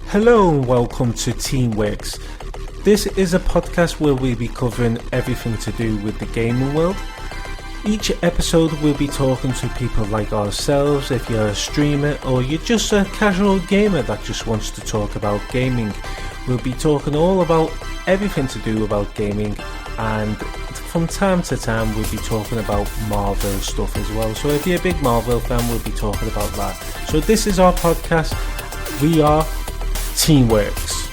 Hello and welcome to Teamworks. This is a podcast where we'll be covering everything to do with the gaming world. Each episode we'll be talking to people like ourselves. If you're a streamer or you're just a casual gamer that just wants to talk about gaming, we'll be talking all about everything to do about gaming, and from time to time we'll be talking about Marvel stuff as well. So if you're a big Marvel fan, we'll be talking about that. So this is our podcast. We are Teamworks.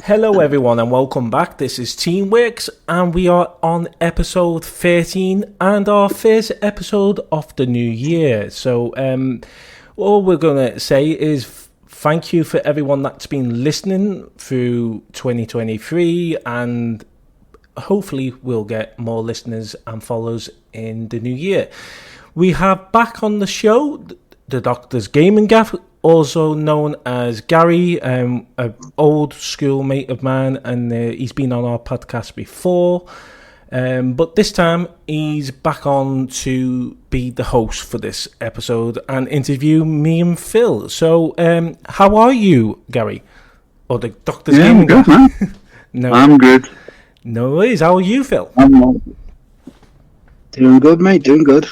Hello everyone and welcome back. This is Teamworks and we are on episode 13 and our first episode of the new year. So all we're going to say is thank you for everyone that's been listening through 2023, and hopefully we'll get more listeners and followers in the new year. We have back on the show the Doctor's Gaming Gaff, also known as Gary, an old school mate of mine, and he's been on our podcast before, but this time he's back on to be the host for this episode and interview me and Phil. So how are you, Gary? Or the Doctor's Gaming Gaff? I'm good, man. No, I'm good. No worries. How are you, Phil? I'm doing good, mate. Doing good.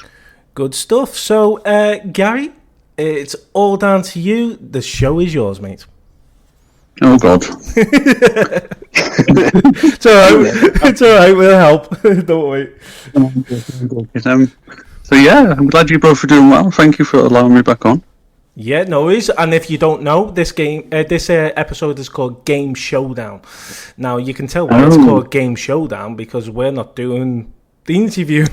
Good stuff. So, Gary, it's all down to you. The show is yours, mate. Oh, God. It's all right. It's all right. We'll help. Don't worry. So, yeah, I'm glad you both are doing well. Thank you for allowing me back on. Yeah, no worries. And if you don't know, this episode is called Game Showdown. Now, you can tell why it's called Game Showdown because we're not doing the interview.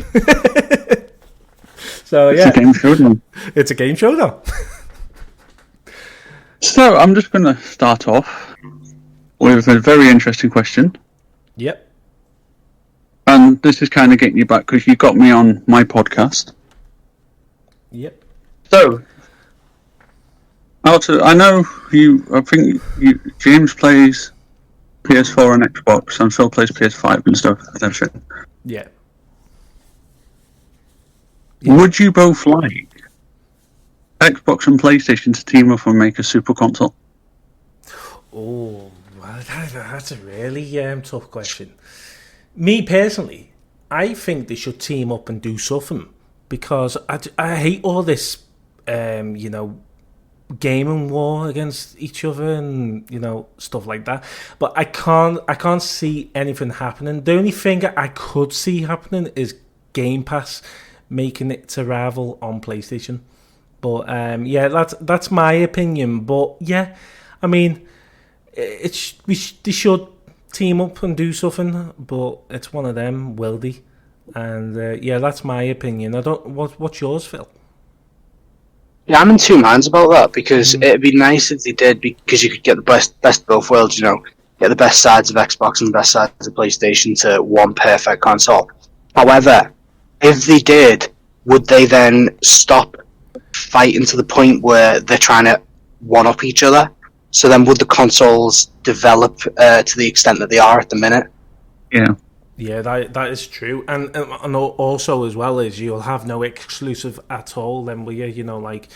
So, yeah. It's a game showdown. It's a game showdown. So, I'm just going to start off with a very interesting question. Yep. And this is kind of getting you back because you got me on my podcast. Yep. So, I know James plays PS4 and Xbox, and Phil plays PS5 and stuff and everything. Yeah. Would you both like Xbox and PlayStation to team up and make a super console? Oh, well, that's a really tough question. Me personally, I think they should team up and do something because I hate all this, gaming war against each other and stuff like that. But I can't see anything happening. The only thing I could see happening is Game Pass making it to rival on PlayStation. But yeah, that's my opinion. But yeah, I mean, they should team up and do something. But it's one of them, will they? And yeah, that's my opinion. What's yours, Phil? Yeah, I'm in two minds about that because it'd be nice if they did, because you could get the best of both worlds, get the best sides of Xbox and the best sides of PlayStation to one perfect console. However, if they did, would they then stop fighting to the point where they're trying to one-up each other? So then would the consoles develop to the extent that they are at the minute? Yeah. Yeah, that is true, and also as well as you'll have no exclusive at all. Then will you? Like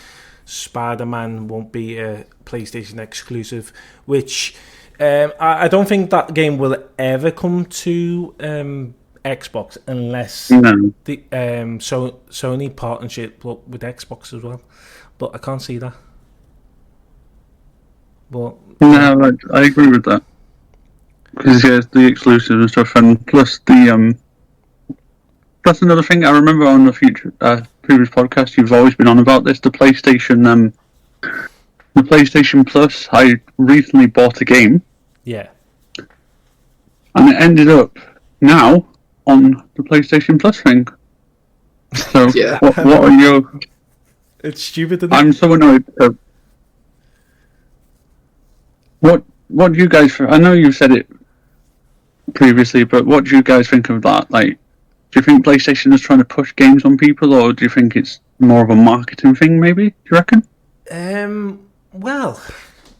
Spider-Man won't be a PlayStation exclusive, which I don't think that game will ever come to Xbox unless the Sony partnership with Xbox as well. But I can't see that. But no, I agree with that. Because the exclusive and stuff, and plus that's another thing I remember on the previous podcast. You've always been on about this. The PlayStation Plus. I recently bought a game. Yeah. And it ended up now on the PlayStation Plus thing. So yeah. What are your? It's stupid. Isn't it? I'm so annoyed. What do you guys? I know you said it previously, but what do you guys think of that? Like, do you think PlayStation is trying to push games on people, or do you think it's more of a marketing thing? Maybe, do you reckon? Well,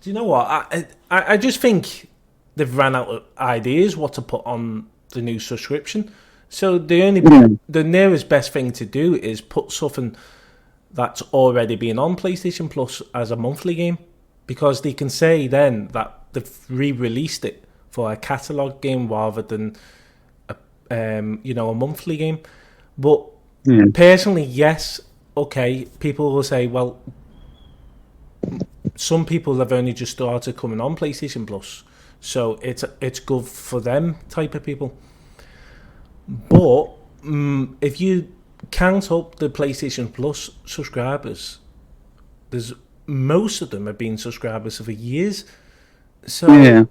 do you know what? I just think they've ran out of ideas what to put on the new subscription. So the nearest best thing to do is put something that's already been on PlayStation Plus as a monthly game, because they can say then that they've re-released it for a catalog game rather than a monthly game. But personally, yes, okay, people will say, well, some people have only just started coming on PlayStation Plus, so it's good for them type of people. But if you count up the PlayStation Plus subscribers, most of them have been subscribers for years. So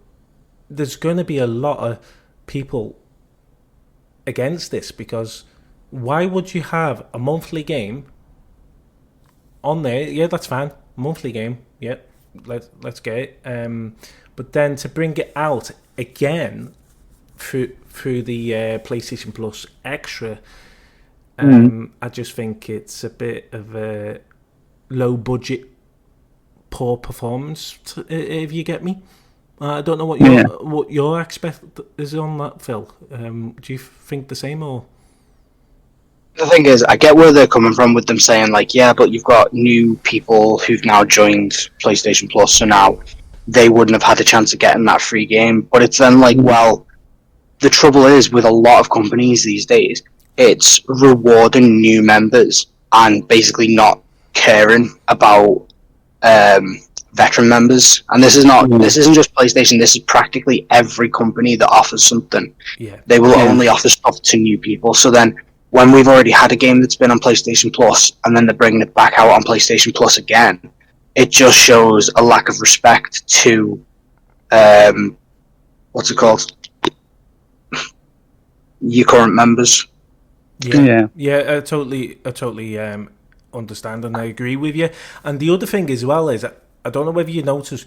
there's going to be a lot of people against this, because why would you have a monthly game on there? Yeah, that's fine. Monthly game. Yeah, let's get it. But then to bring it out again through the PlayStation Plus Extra, I just think it's a bit of a low budget, poor performance. If you get me, I don't know what your expect is on that, Phil. Do you think the same, or? The thing is, I get where they're coming from with them saying, like, yeah, but you've got new people who've now joined PlayStation Plus, so now they wouldn't have had a chance of getting that free game. But it's then like, well, the trouble is with a lot of companies these days, it's rewarding new members and basically not caring about veteran members. And this isn't just PlayStation, this is practically every company that offers something. Yeah. They will only offer stuff to new people. So then when we've already had a game that's been on PlayStation Plus and then they're bringing it back out on PlayStation Plus again, it just shows a lack of respect to what's it called? Your current members. Yeah, I totally understand, and I agree with you. And the other thing as well is, I don't know whether you notice,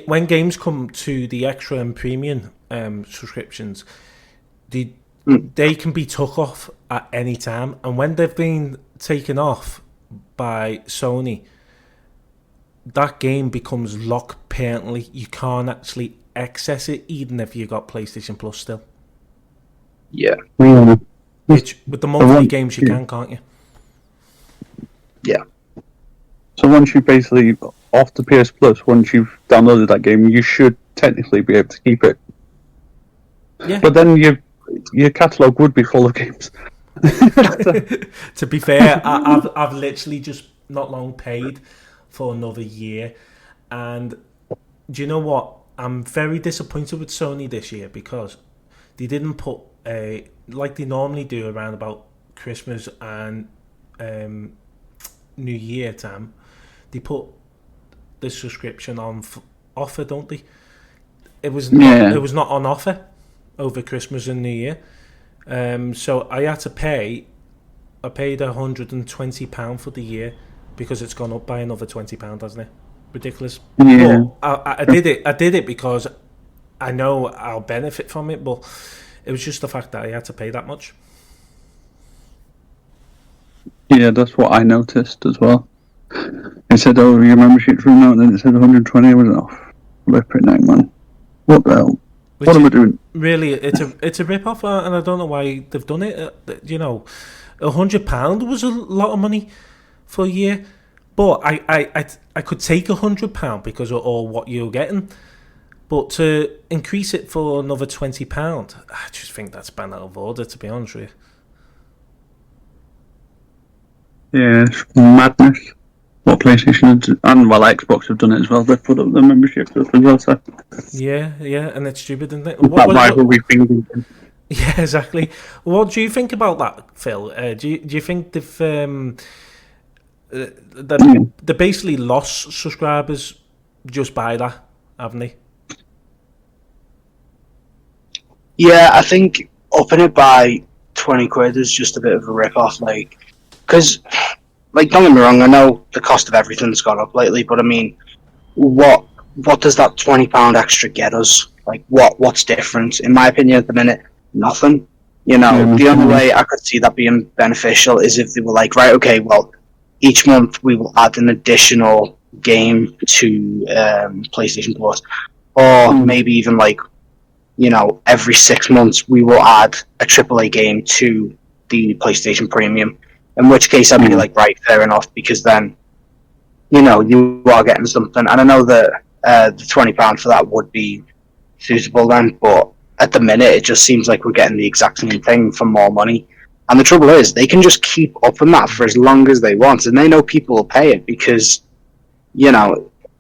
when games come to the extra and premium subscriptions, they can be took off at any time, and when they've been taken off by Sony, that game becomes locked permanently. You can't actually access it, even if you got PlayStation Plus still. Yeah. Which with the monthly games you can't you? Yeah. So once you basically off the PS Plus, once you've downloaded that game, you should technically be able to keep it. Yeah. But then your catalogue would be full of games. To be fair, I've literally just not long paid for another year, and do you know what? I'm very disappointed with Sony this year, because they didn't put like they normally do around about Christmas and New Year time. They put the subscription on offer, don't they? It was not on offer over Christmas and New Year. So I had to pay. I paid £120 for the year, because it's gone up by another £20, hasn't it? Ridiculous. Yeah. But I did it. I did it because I know I'll benefit from it, but it was just the fact that I had to pay that much. Yeah, that's what I noticed as well. It said, "Oh, your membership's run out," and then it said 120. Was off. Rip-it now, man. What the hell? What am I doing? Really, it's a rip-off, and I don't know why they've done it. £100 was a lot of money for a year, but I could take £100 because of all what you're getting, but to increase it for another £20, I just think that's bang out of order, to be honest with you. Yeah, it's madness. What PlayStation and Xbox have done it as well. They've put up the membership stuff as well. So yeah, and it's stupid, isn't it? That rivalry thing. Yeah, exactly. What do you think about that, Phil? Do you think they've they basically lost subscribers just by that, haven't they? Yeah, I think upping it by 20 quid is just a bit of a rip-off, because, don't get me wrong, I know the cost of everything's gone up lately, but I mean, what does that £20 extra get us? What's different? In my opinion, at the minute, nothing. The only way I could see that being beneficial is if they were like, right, okay, well, each month we will add an additional game to PlayStation Plus, or maybe even every 6 months we will add a AAA game to the PlayStation Premium. In which case, I'd be like, right, fair enough, because then, you are getting something. And I know that the £20 for that would be suitable then, but at the minute, it just seems like we're getting the exact same thing for more money. And the trouble is, they can just keep upping that for as long as they want, and they know people will pay it because,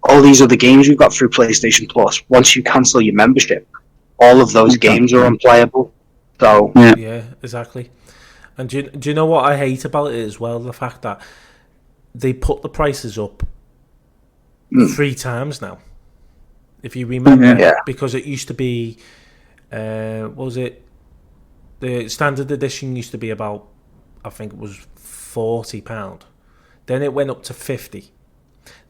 all these other games you've got through PlayStation Plus, once you cancel your membership, all of those games are unplayable. So yeah, exactly. And do you know what I hate about it as well? The fact that they put the prices up 3 times now. If you remember, because it used to be, what was it? The standard edition used to be about, I think it was £40. Then it went up to 50.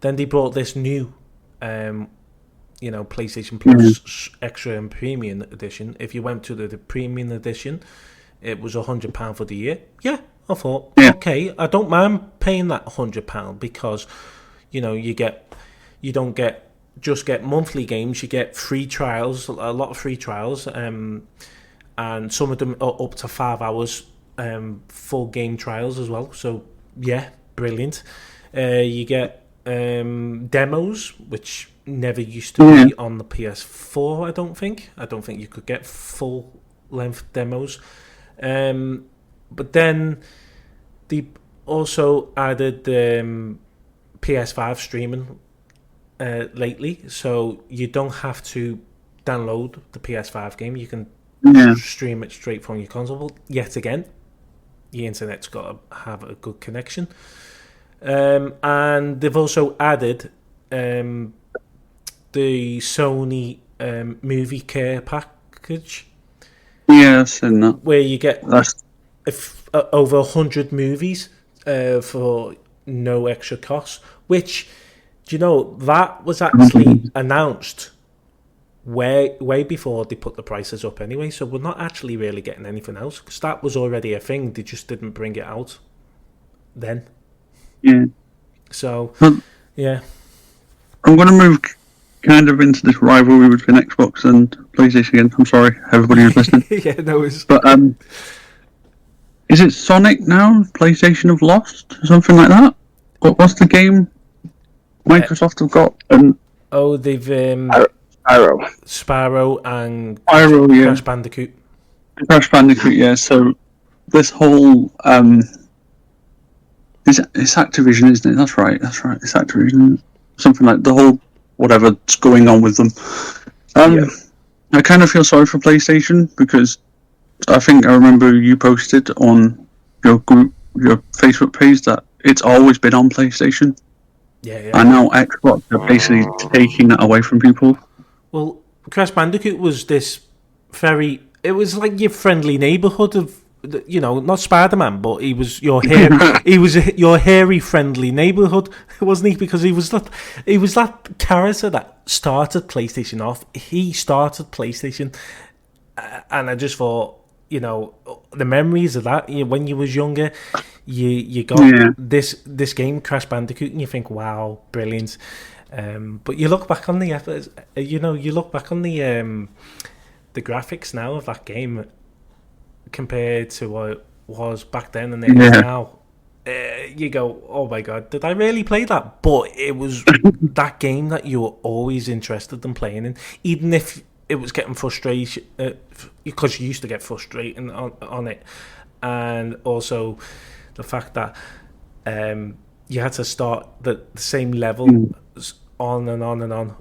Then they brought this new, PlayStation Plus Extra and Premium edition. If you went to the Premium edition, it was £100 for the year. Yeah, I thought, okay, I don't mind paying that £100 because, you don't just get monthly games. You get free trials, a lot of free trials, and some of them are up to 5 hours full game trials as well. So yeah, brilliant. You get demos, which never used to be on the PS4. I don't think you could get full length demos. But then they also added PS5 streaming lately, so you don't have to download the PS5 game. You can stream it straight from your console. Yet again, the internet's got to have a good connection. And they've also added the Sony movie care package. Yes, and that. Where you get over 100 movies for no extra cost. Which, do you know, that was actually announced way before they put the prices up anyway. So we're not actually really getting anything else because that was already a thing. They just didn't bring it out then. Yeah. So, I'm going to move kind of into this rivalry between Xbox and PlayStation again. I'm sorry, everybody who's listening. Yeah, no, it's... But is it Sonic now? PlayStation have lost? Something like that? What's the game Microsoft have got? They've... Sparrow and Spyro, Crash Bandicoot. Crash Bandicoot, yeah. So this whole... It's Activision, isn't it? That's right. It's Activision. Something like the whole whatever's going on with them. I kind of feel sorry for PlayStation because I think I remember you posted on your group, your Facebook page, that it's always been on PlayStation. Yeah. And now Xbox are basically taking that away from people. Well, Crash Bandicoot was this it was like your friendly neighbourhood of, not Spider-Man, but he was your your hairy friendly neighbourhood, wasn't he? Because he was that character that started PlayStation off. He started PlayStation, and I just thought, the memories of that. When you was younger, you got this game, Crash Bandicoot, and you think, wow, brilliant. But you look back on the efforts, you look back on the graphics now of that game compared to what it was back then and it is now. You go, oh my god, did I really play that? But it was that game that you were always interested in playing in, even if it was getting frustration, because you used to get frustrated on it, and also the fact that you had to start the same level on and on and on.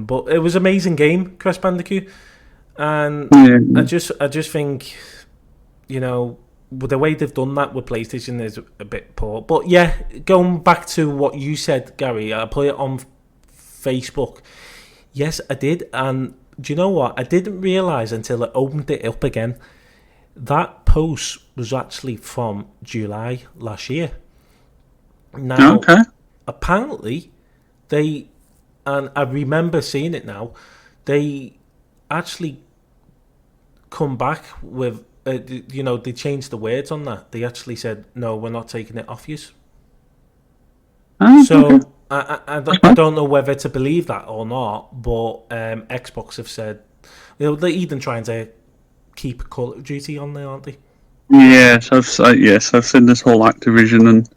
But it was an amazing game, Crash Bandicoot, and I just think, the way they've done that with PlayStation is a bit poor. But yeah, going back to what you said, Gary, I put it on Facebook. Yes, I did. And do you know what? I didn't realise until I opened it up again. That post was actually from July last year. Now, apparently, and I remember seeing it now, they actually come back with, they changed the words on that. They actually said, no, we're not taking it off you. So I don't know whether to believe that or not, but Xbox have said, They're even trying to keep Call of Duty on there, aren't they? Yes, I've seen this whole Activision and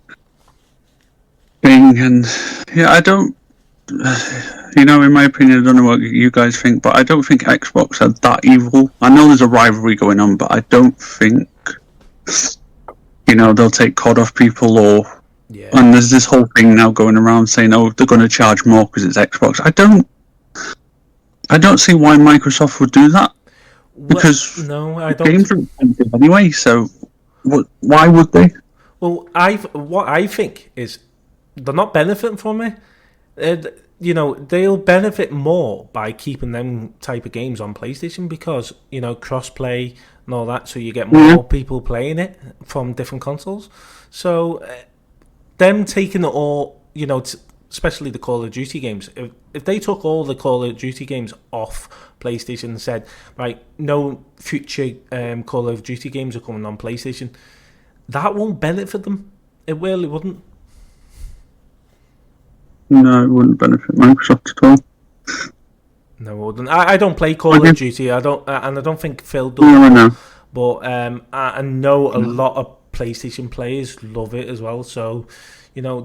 thing, and yeah, I don't. In my opinion, I don't know what you guys think, but I don't think Xbox are that evil. I know there's a rivalry going on, but I don't think, they'll take COD off people Yeah. And there's this whole thing now going around saying, oh, they're going to charge more because it's Xbox. I don't see why Microsoft would do that. Because no, I don't. Games are expensive anyway, so why would they? Well, what I think is they're not benefiting from it. They'll benefit more by keeping them type of games on PlayStation because, cross-play and all that, so you get more people playing it from different consoles. So, them taking it all, especially the Call of Duty games, if they took all the Call of Duty games off PlayStation and said, right, no future Call of Duty games are coming on PlayStation, that won't benefit them. It really wouldn't. No, it wouldn't benefit Microsoft at all. No, it wouldn't. I don't play Call of Duty. I don't think Phil does. No, I know. But I know a lot of PlayStation players love it as well. So,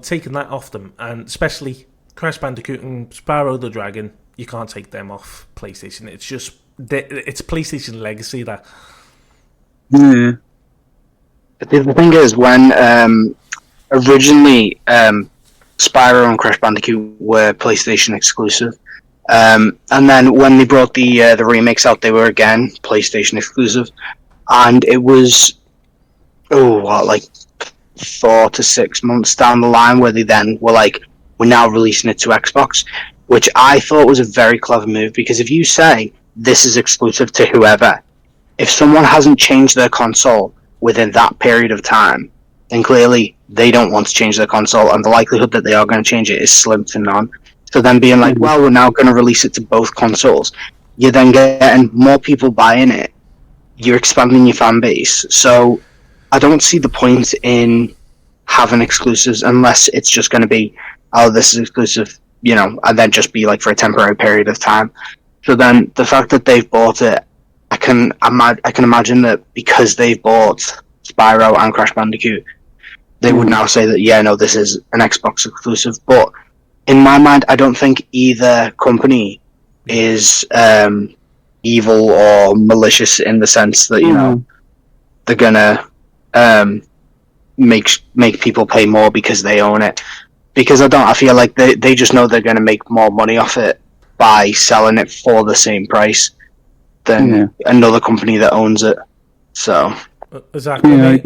taking that off them, and especially Crash Bandicoot and Spyro the Dragon, you can't take them off PlayStation. It's just it's PlayStation legacy that. Yeah. The thing is, when originally Spyro and Crash Bandicoot were PlayStation exclusive, and then when they brought the remakes out, they were again PlayStation exclusive, and it was 4 to 6 months down the line where they then were like, we're now releasing it to Xbox, which I thought was a very clever move, because if you say this is exclusive to whoever, if someone hasn't changed their console within that period of time, then clearly they don't want to change their console, and the likelihood that they are going to change it is slim to none. So then being like, well, we're now going to release it to both consoles, you're then getting more people buying it, you're expanding your fan base. So I don't see the point in having exclusives unless it's just going to be, oh, this is exclusive, and then just be like for a temporary period of time. So then the fact that they've bought it, I can imagine that because they've bought Spyro and Crash Bandicoot, they would now say that, yeah, no, this is an Xbox exclusive. But in my mind, I don't think either company is evil or malicious in the sense that, they're gonna make people pay more because they own it. Because I feel like they just know they're gonna make more money off it by selling it for the same price than another company that owns it. So exactly. Yeah,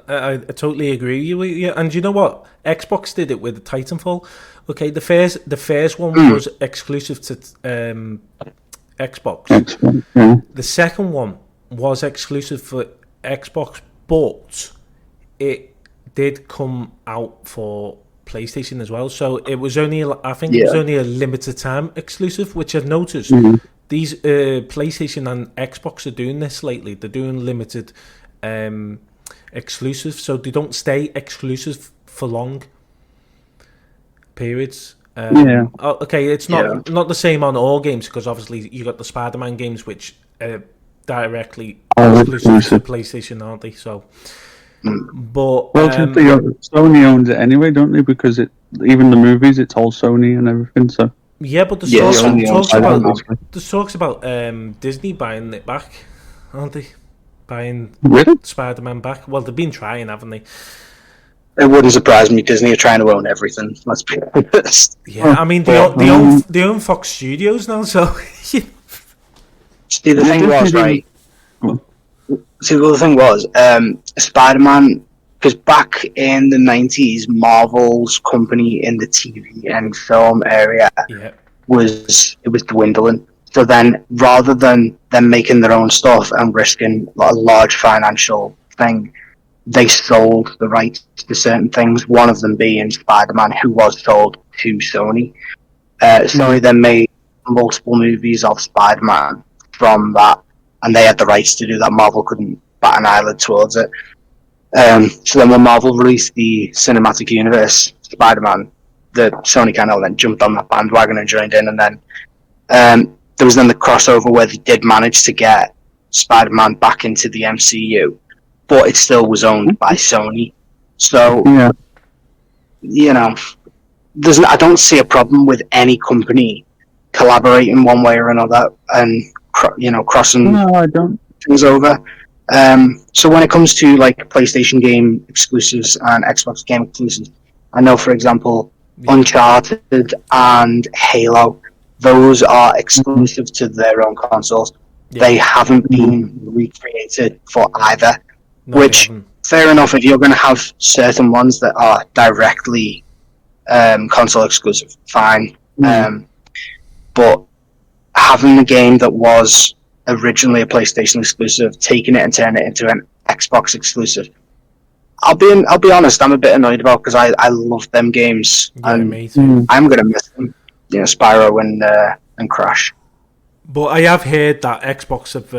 I totally agree with you. And you know what? Xbox did it with Titanfall. Okay, the first one was exclusive to Xbox. Yeah. The second one was exclusive for Xbox, but it did come out for PlayStation as well. So it was only, it was only a limited time exclusive, which I've noticed. These PlayStation and Xbox are doing this lately. They're doing limited exclusive, so they don't stay exclusive for long periods. Okay, it's not the same on all games, because obviously you got the Spider-Man games which are directly exclusive to PlayStation, aren't they? So, but Sony owns it anyway, don't they? Because even the movies, it's all Sony and everything. So yeah, but there's talks about Disney buying it back, aren't they? Buying Spider-Man back. Well, they've been trying, haven't they? It wouldn't surprise me. Disney are trying to own everything. Let's be honest. Yeah, I mean, they own Fox Studios now, so. See, the thing was, right? See, well, the thing was, Spider-Man, because back in the 90s, Marvel's company in the TV and film area was dwindling. So then, rather than them making their own stuff and risking a large financial thing, they sold the rights to certain things, one of them being Spider-Man, who was sold to Sony. Sony then made multiple movies of Spider-Man from that, and they had the rights to do that. Marvel couldn't bat an eyelid towards it. So then when Marvel released the cinematic universe Spider-Man, the Sony kind of then jumped on that bandwagon and joined in, and then there was then the crossover where they did manage to get Spider-Man back into the MCU, but it still was owned by Sony. So, I don't see a problem with any company collaborating one way or another and crossing things over. So when it comes to like PlayStation game exclusives and Xbox game exclusives, I know, for example, Uncharted and Halo, those are exclusive to their own consoles. They haven't been recreated for either, which, fair enough, if you're going to have certain ones that are directly console exclusive, fine. But having a game that was originally a PlayStation exclusive, taking it and turning it into an Xbox exclusive, I'll be honest, I'm a bit annoyed about, because I love them games, and I'm going to miss them. Spyro and Crash. But I have heard that Xbox have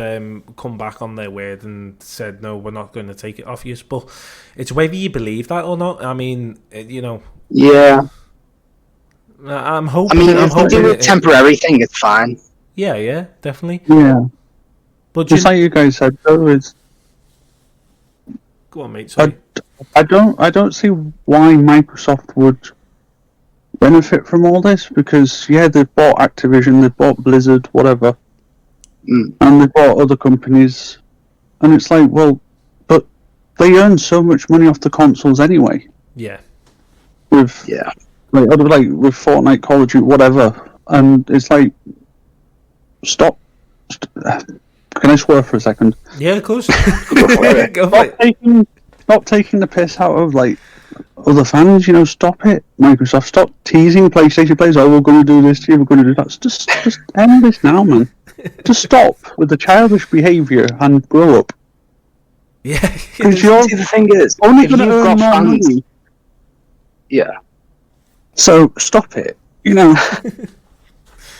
come back on their word and said, no, we're not going to take it off you. But it's whether you believe that or not. I mean, Yeah. I'm hoping. If they do a temporary thing, it's fine. Yeah, definitely. Yeah. But just like you guys said, though, is... Go on, mate. Sorry. I don't see why Microsoft would benefit from all this, because they've bought Activision, they've bought Blizzard, whatever, and they've bought other companies, and it's like, well, but they earn so much money off the consoles anyway. Yeah. With with Fortnite, Call of Duty, whatever, and it's like, stop. Can I swear for a second? Yeah, of course. Stop taking the piss out of other fans. Stop it, Microsoft. Stop teasing PlayStation players. Oh, we're going to do this to you. We're going to do that. Just end this now, man. Just stop with the childish behaviour and grow up. Yeah. Because the thing is, only going to earn more money. Yeah. So stop it.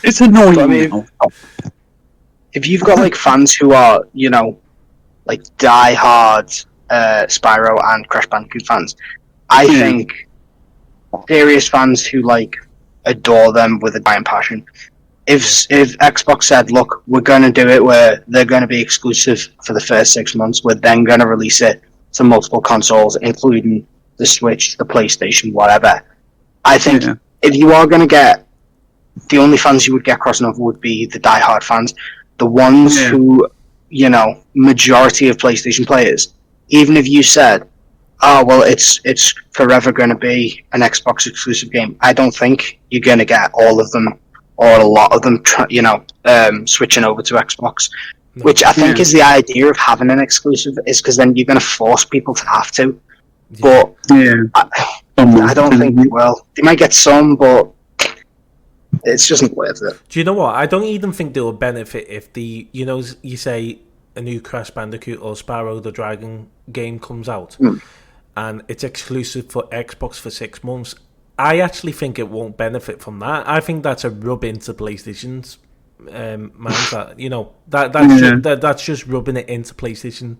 It's annoying. Now. If you've got fans who are die-hard Spyro and Crash Bandicoot fans, I think serious fans who adore them with a dying passion. If Xbox said, look, we're going to do it where they're going to be exclusive for the first 6 months, we're then going to release it to multiple consoles, including the Switch, the PlayStation, whatever. I think if you are going to get, the only fans you would get crossing over would be the die-hard fans. The ones who, majority of PlayStation players, even if you said, oh, well, it's forever going to be an Xbox exclusive game, I don't think you're going to get all of them, or a lot of them, switching over to Xbox. No. Which I think is the idea of having an exclusive, is because then you're going to force people to have to. Yeah. But I don't think they will. They might get some, but it's just not worth it. Do you know what? I don't even think they will benefit if you say a new Crash Bandicoot or Spyro the Dragon game comes out and it's exclusive for Xbox for 6 months. I actually think it won't benefit from that. I think that's a rub into PlayStation's minds. That's just rubbing it into PlayStation,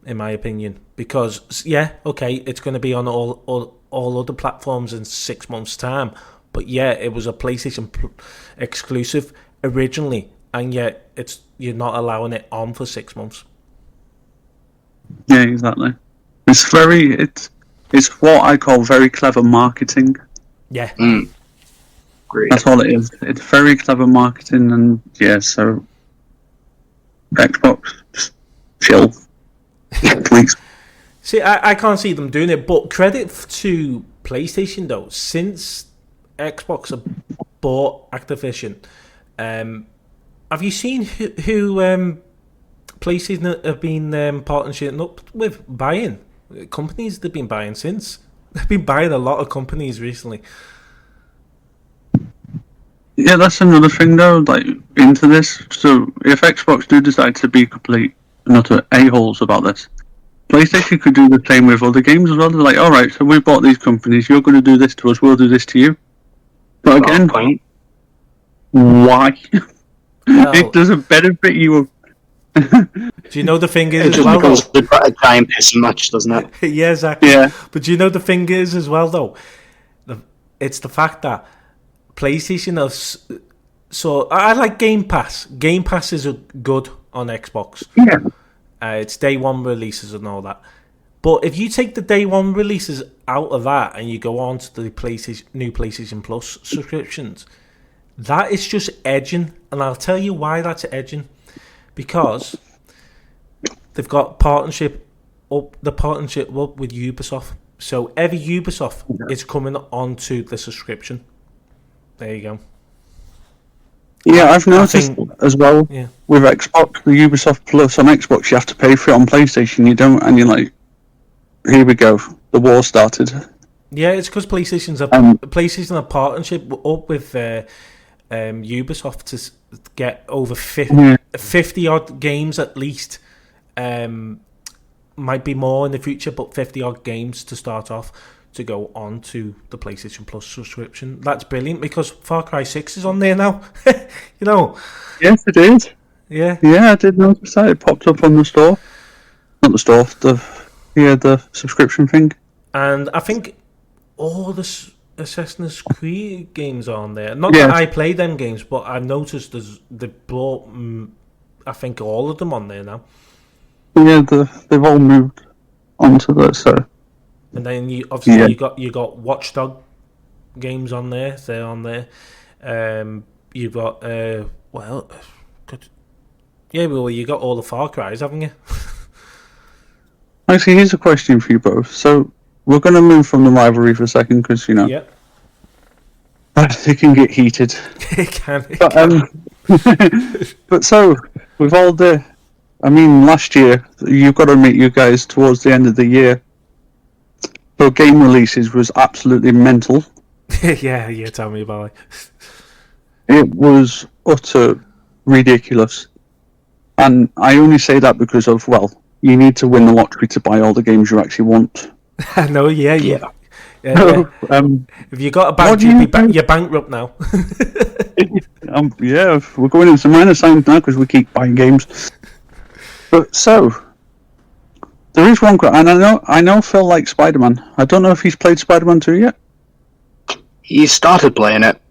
in my opinion. Because it's going to be on all other platforms in 6 months' time. But it was a PlayStation exclusive originally, and yet you're not allowing it on for 6 months. Yeah, exactly. It's what I call very clever marketing. Yeah. Great. That's all it is. It's very clever marketing, and so Xbox, just chill, please. See, I can't see them doing it, but credit to PlayStation though, since Xbox have bought Activision. Have you seen who PlayStation have been partnering up with, buying companies they've been buying since? They've been buying a lot of companies recently. Yeah, that's another thing though, into this. So if Xbox do decide to be complete utter a-holes about this, PlayStation could do the same with other games as well. They're like, alright, so we bought these companies, you're going to do this to us, we'll do this to you. But again, why? Well, it doesn't benefit you. Do you know the thing is, it just becomes a giant pissing match, doesn't it? Yeah, exactly. Yeah. But do you know the thing is as well, though? It's the fact that PlayStation So I like Game Pass. Game Pass is good on Xbox. Yeah. It's day one releases and all that. But if you take the day one releases out of that and you go on to the new PlayStation Plus subscriptions, that is just edging. And I'll tell you why that's edging. Because they've got the partnership up with Ubisoft. So every Ubisoft is coming onto the subscription. There you go. Yeah, I've noticed as well with Xbox, the Ubisoft Plus on Xbox, you have to pay for it. On PlayStation, you don't, and you're like, here we go, the war started. Yeah, it's because PlayStation's a partnership up with Ubisoft to get over 50 odd games at least. Might be more in the future, but 50 odd games to start off to go on to the PlayStation Plus subscription. That's brilliant because Far Cry 6 is on there now. You know. Yes, it is. Yeah. Yeah, I did notice that. It popped up on the store. Not the store, the subscription thing. And I think all the Assassin's Creed games are on there. Not that I play them games, but I've noticed they brought, I think, all of them on there now. Yeah, they've all moved onto that, so... And then you got Watchdog games on there. They're on there. You've got you got all the Far Cries, haven't you? Actually, here's a question for you both. So we're going to move from the rivalry for a second because it can get heated. It can. But so with all last year you've got to admit, you guys towards the end of the year. So game releases was absolutely mental. Yeah, tell me about it. It was utter ridiculous. And I only say that because of, you need to win the lottery to buy all the games you actually want. I know, yeah. If you got a bank, you're bankrupt now. We're going into minus signs now because we keep buying games. But so... There is one, and I know Phil likes Spider-Man. I don't know if he's played Spider-Man 2 yet. He started playing it.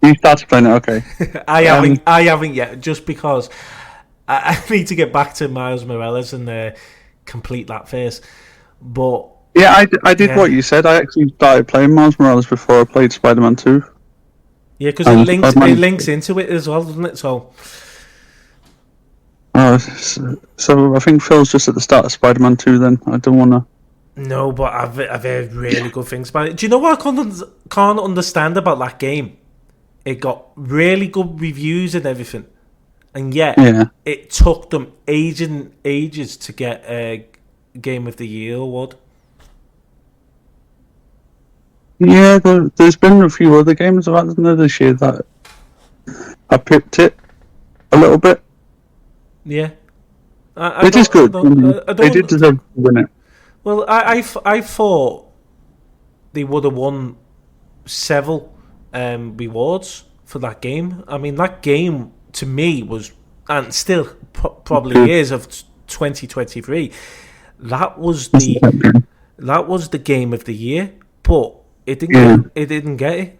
He started playing it, okay. I haven't yet, just because I need to get back to Miles Morales and complete that first. But yeah, I did what you said. I actually started playing Miles Morales before I played Spider-Man 2. Yeah, because it links into it as well, doesn't it? So I think Phil's just at the start of Spider-Man 2 then. I don't want to... No, but I've heard really good things about it. Do you know what I can't understand about that game? It got really good reviews and everything. And yet, it took them ages to get a Game of the Year award. Yeah, there's been a few other games about this year that I picked it a little bit. Yeah, it is good. They did deserve to win it. Well, I thought they would have won several rewards for that game. I mean, that game to me was, and still probably is, of 2023. That was the Game of the Year, but it didn't get it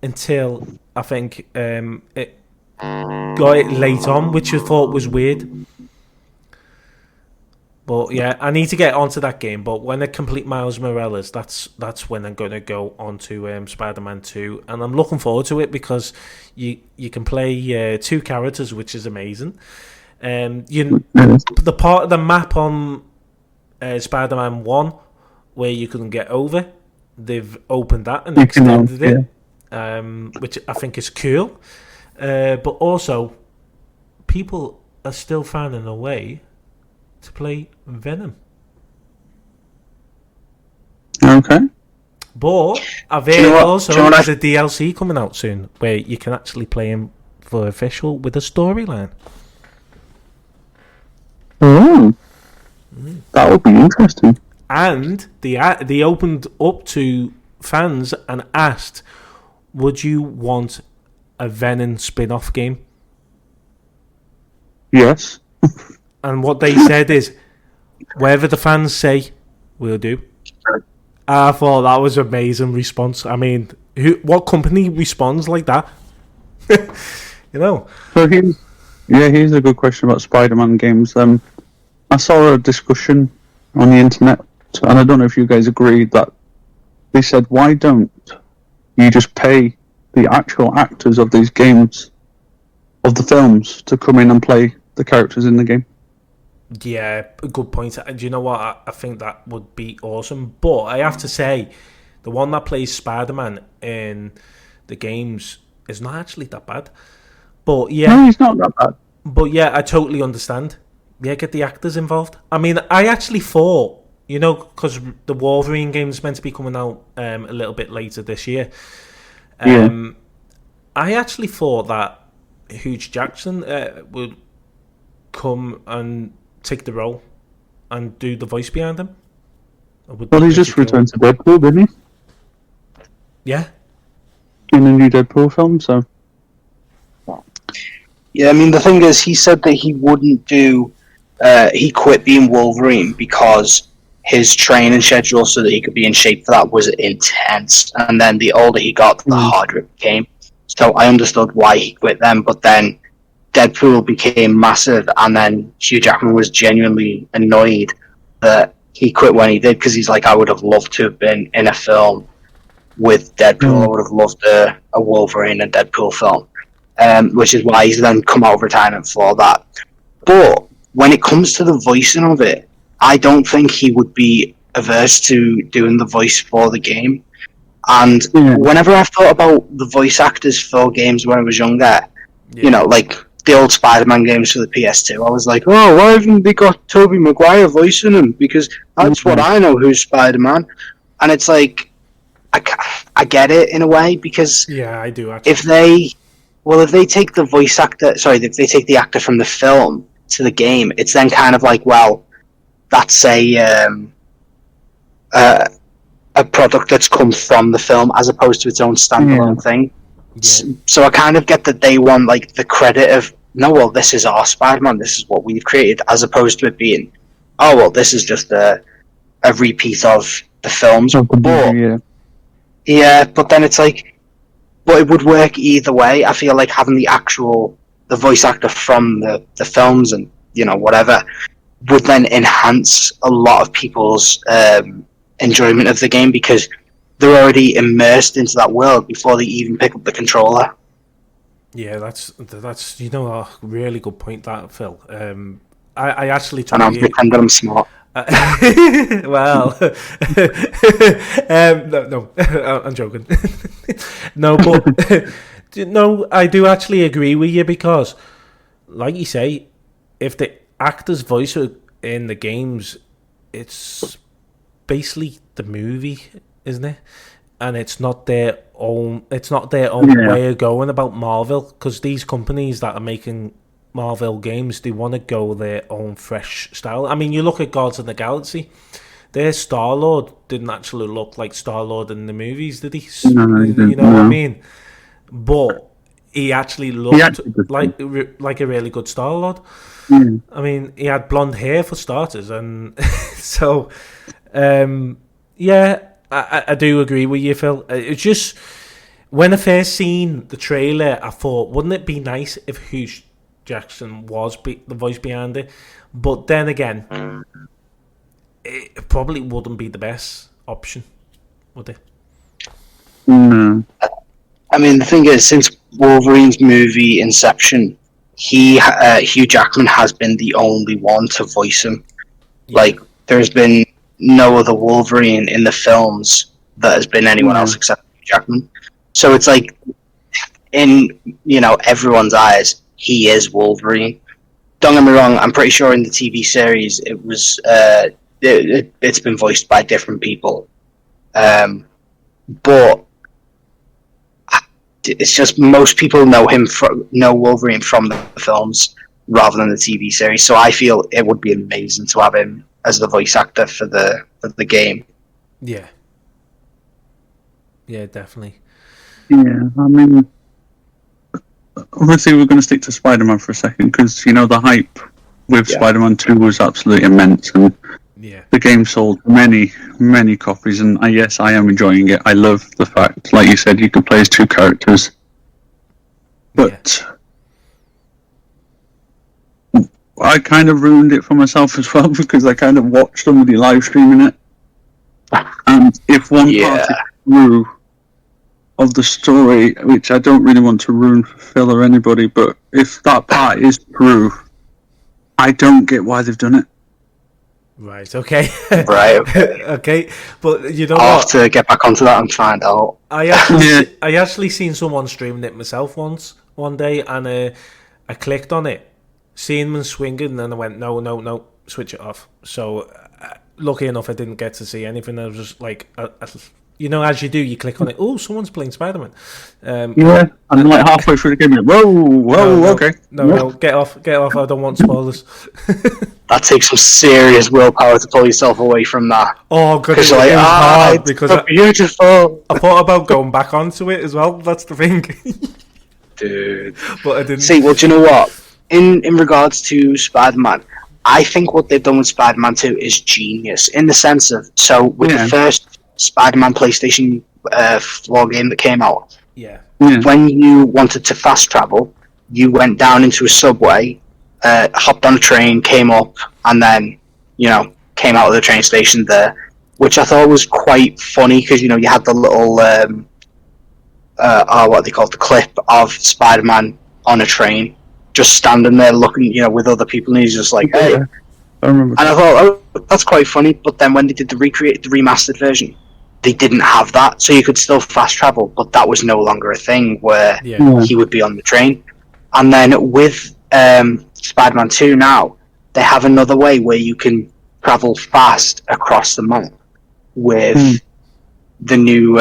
until I think it got it late on, which I thought was weird. But yeah, I need to get onto that game. But when I complete Miles Morales, that's when I'm going to go on to Spider-Man 2. And I'm looking forward to it because you can play two characters, which is amazing. The part of the map on Spider-Man 1 where you couldn't get over, they've opened that and extended it, which I think is cool. But also, people are still finding a way to play Venom. Okay. But I've heard also there's a DLC coming out soon where you can actually play him for official with a storyline. Oh, that would be interesting. And they opened up to fans and asked, would you want a Venom spin-off game? Yes. And what they said is, whatever the fans say, we'll do. I thought that was an amazing response. I mean, what company responds like that? You know. So here's a good question about Spider-Man games. I saw a discussion on the internet, and I don't know if you guys agreed that they said, why don't you just pay the actual actors of these games, of the films, to come in and play the characters in the game? Yeah, good point. And you know what? I think that would be awesome. But I have to say, the one that plays Spider-Man in the games is not actually that bad. But yeah, No, he's not that bad. But yeah, I totally understand. Yeah, get the actors involved. I mean, I actually thought, you know, because the Wolverine game is meant to be coming out a little bit later this year. I actually thought that Hugh Jackson would come and take the role and do the voice behind him. Well, he just returned to Deadpool, didn't he? Yeah. In the new Deadpool film, so... Yeah, I mean, the thing is, he said that he wouldn't do... he quit being Wolverine because his training schedule so that he could be in shape for that was intense. And then the older he got, the harder it became. So I understood why he quit then, but then Deadpool became massive, and then Hugh Jackman was genuinely annoyed that he quit when he did, because he's like, I would have loved to have been in a film with Deadpool. I would have loved a Wolverine and Deadpool film, which is why he's then come out of retirement for that. But when it comes to the voicing of it, I don't think he would be averse to doing the voice for the game. And whenever I've thought about the voice actors for games when I was younger, you know, like the old Spider-Man games for the PS2, I was like, oh, why haven't they got Tobey Maguire voicing him? Because that's what I know who's Spider-Man. And it's like, I get it in a way, because yeah, I do actually. If they take the voice actor, if they take the actor from the film to the game, it's then kind of like, well, that's a product that's come from the film as opposed to its own standalone thing. Yeah. So I kind of get that they want like the credit of, no, well, this is our Spider-Man, this is what we've created, as opposed to it being, oh, well, this is just a repeat of the films. But then it's like, but it would work either way. I feel like having the voice actor from the films and, you know, whatever, would then enhance a lot of people's enjoyment of the game, because they're already immersed into that world before they even pick up the controller. Yeah, that's you know, a really good point, that, Phil. I actually and I'm pretending I'm smart. Well, no, I'm joking. No, but no, I do actually agree with you, because, like you say, if the actor's voice in the games, it's basically the movie, isn't it? And it's not their own way of going about Marvel, because these companies that are making Marvel games, they want to go their own fresh style. I mean, you look at Guardians of the Galaxy, their Star-Lord didn't actually look like Star-Lord in the movies, did he? No, he didn't, you know what I mean? But he actually looked like a really good Star-Lord. I mean, he had blonde hair for starters, and so yeah, I do agree with you, Phil. It's just, when I first seen the trailer, I thought, wouldn't it be nice if Hugh Jackson was the voice behind it? But then again, it probably wouldn't be the best option, would it? No. I mean, the thing is, since Wolverine's movie Inception, Hugh Jackman has been the only one to voice him. Yeah. Like, there's been no other Wolverine in the films that has been anyone else except Hugh Jackman. So it's like, in, you know, everyone's eyes, he is Wolverine. Don't get me wrong, I'm pretty sure in the TV series it was it's been voiced by different people. But it's just most people know Wolverine from the films rather than the TV series. So I feel it would be amazing to have him as the voice actor for the game. Yeah. Yeah, definitely. Yeah, I mean, obviously we're going to stick to Spider-Man for a second, because, you know, the hype with Spider-Man 2 was absolutely immense, and the game sold many, many copies, and yes, I am enjoying it. I love the fact, like you said, you can play as two characters. But I kind of ruined it for myself as well because I kind of watched somebody live streaming it. And if one part is true of the story, which I don't really want to ruin for Phil or anybody, but if that part is true, I don't get why they've done it. Right, okay. Right, okay. Okay, but you know I'll what? have to get back onto that and find out. I actually seen someone streaming it myself one day, and I clicked on it, seeing them swinging, and then I went, no, switch it off. So, lucky enough, I didn't get to see anything. I was just like, you know, as you do, you click on it. Oh, someone's playing Spider-Man. And then like halfway through the game, you're like, whoa, okay. No, get off. I don't want spoilers. That takes some serious willpower to pull yourself away from that. Oh, good. Because you're like, hard it's because so beautiful. I thought about going back onto it as well. That's the thing. Dude. But I didn't. See, well, do you know what? In regards to Spider-Man, I think what they've done with Spider-Man 2 is genius. In the sense of, so with the first Spider-Man PlayStation 4 game that came out, when you wanted to fast travel, you went down into a subway, hopped on a train, came up, and then, you know, came out of the train station there, which I thought was quite funny because, you know, you had the little, what they call it, the clip of Spider-Man on a train, just standing there looking, you know, with other people, and he's just like, hey. Yeah, I remember. And I thought, oh, that's quite funny, but then when they did the remastered version, they didn't have that, so you could still fast travel, but that was no longer a thing where he would be on the train. And then with Spider-Man 2 now, they have another way where you can travel fast across the map with the new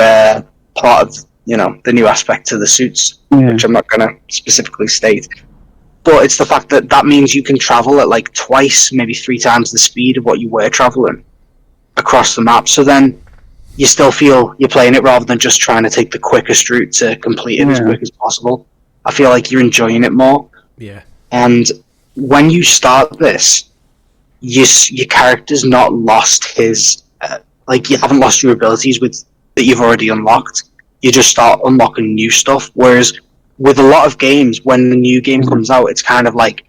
part of, you know, the new aspect to the suits, which I'm not going to specifically state. But it's the fact that that means you can travel at like twice, maybe 3 times the speed of what you were traveling across the map. So then you still feel you're playing it rather than just trying to take the quickest route to complete it as quick as possible. I feel like you're enjoying it more. Yeah. And when you start this, your character's not lost his... like, you haven't lost your abilities that you've already unlocked. You just start unlocking new stuff. Whereas with a lot of games, when the new game comes out, it's kind of like,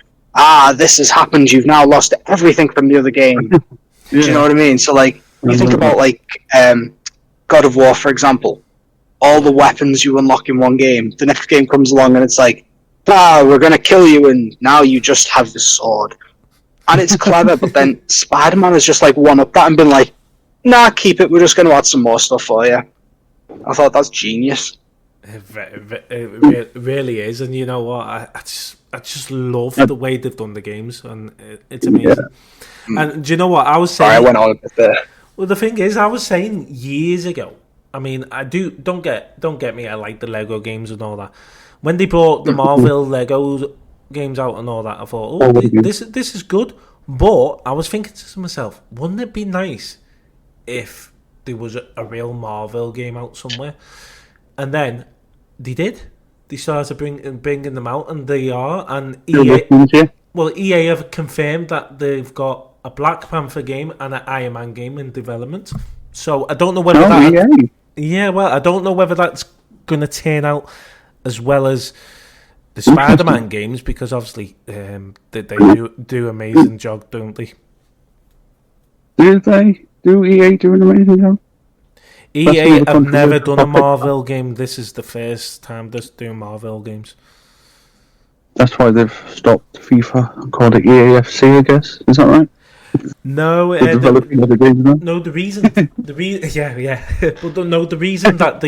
this has happened, you've now lost everything from the other game. Do you know what I mean? So, like, you think about, like, God of War, for example. All the weapons you unlock in one game, the next game comes along and it's like, we're going to kill you, and now you just have the sword. And it's clever, but then Spider-Man has just, like, one-up that and been like, nah, keep it, we're just going to add some more stuff for you. I thought that's genius. It really is, and you know what? I just love the way they've done the games, and it's amazing. And do you know what I was saying? Sorry, I went on a bit there. Well, the thing is, I was saying years ago. I mean, I do. Don't get me. I like the Lego games and all that. When they brought the Marvel Lego games out and all that, I thought, this is good. But I was thinking to myself, wouldn't it be nice if there was a real Marvel game out somewhere? And then they did. They started bringing them out, and they are. And EA have confirmed that they've got a Black Panther game and an Iron Man game in development. So I don't know whether I don't know whether that's going to turn out as well as the Spider-Man games, because obviously they do amazing job, don't they? Do they? Do EA do an amazing job? EA have never done a Marvel game. This is the first time they're doing Marvel games. That's why they've stopped FIFA and called it EAFC, I guess. Is that right? No, the reason that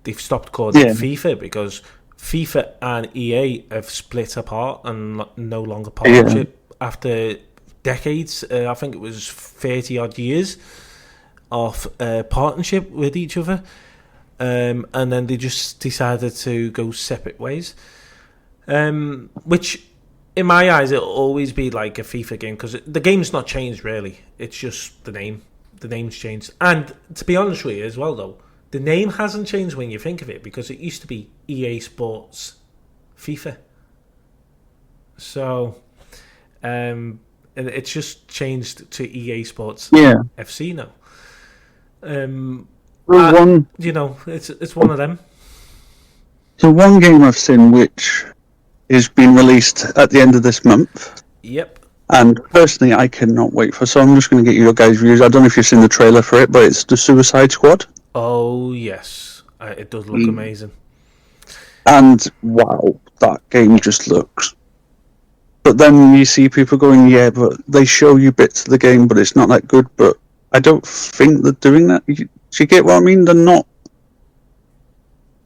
they've stopped calling it FIFA, because FIFA and EA have split apart and no longer partnership after decades. I think it was 30 odd years of partnership with each other, and then they just decided to go separate ways, which in my eyes it'll always be like a FIFA game, because the game's not changed really, it's just the name's changed. And to be honest with you as well though, the name hasn't changed when you think of it, because it used to be EA Sports FIFA, so and it's just changed to EA Sports FC now. You know, it's one of them. So one game I've seen which is being released at the end of this month, Yep. and personally I cannot wait for. So I'm just going to get your guys' views. I don't know if you've seen the trailer for it, but it's the Suicide Squad. Oh yes, it does look amazing. And wow, that game just looks. But then you see people going, yeah, but they show you bits of the game, but it's not that good. But I don't think they're doing that. Do you get what I mean? They're not.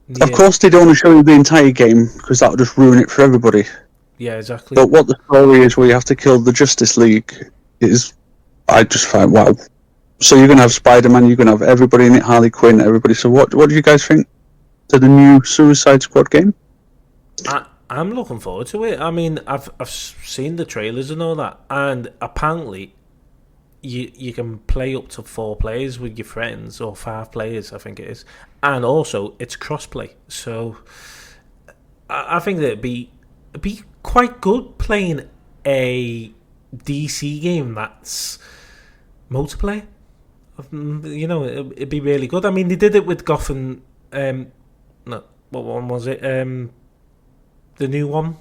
Yeah. Of course, they don't want to show you the entire game because that would just ruin it for everybody. Yeah, exactly. But what the story is, where you have to kill the Justice League, is I just find wow. So you're gonna have Spider-Man, you're gonna have everybody in it, Harley Quinn, everybody. So what do you guys think to the new Suicide Squad game? I'm looking forward to it. I mean, I've seen the trailers and all that, and apparently, you can play up to 4 players with your friends, or 5 players, I think it is, and also it's crossplay. So I think that it'd be quite good playing a DC game that's multiplayer. You know, it'd be really good. I mean, they did it with Gotham. No, what one was it? The new one,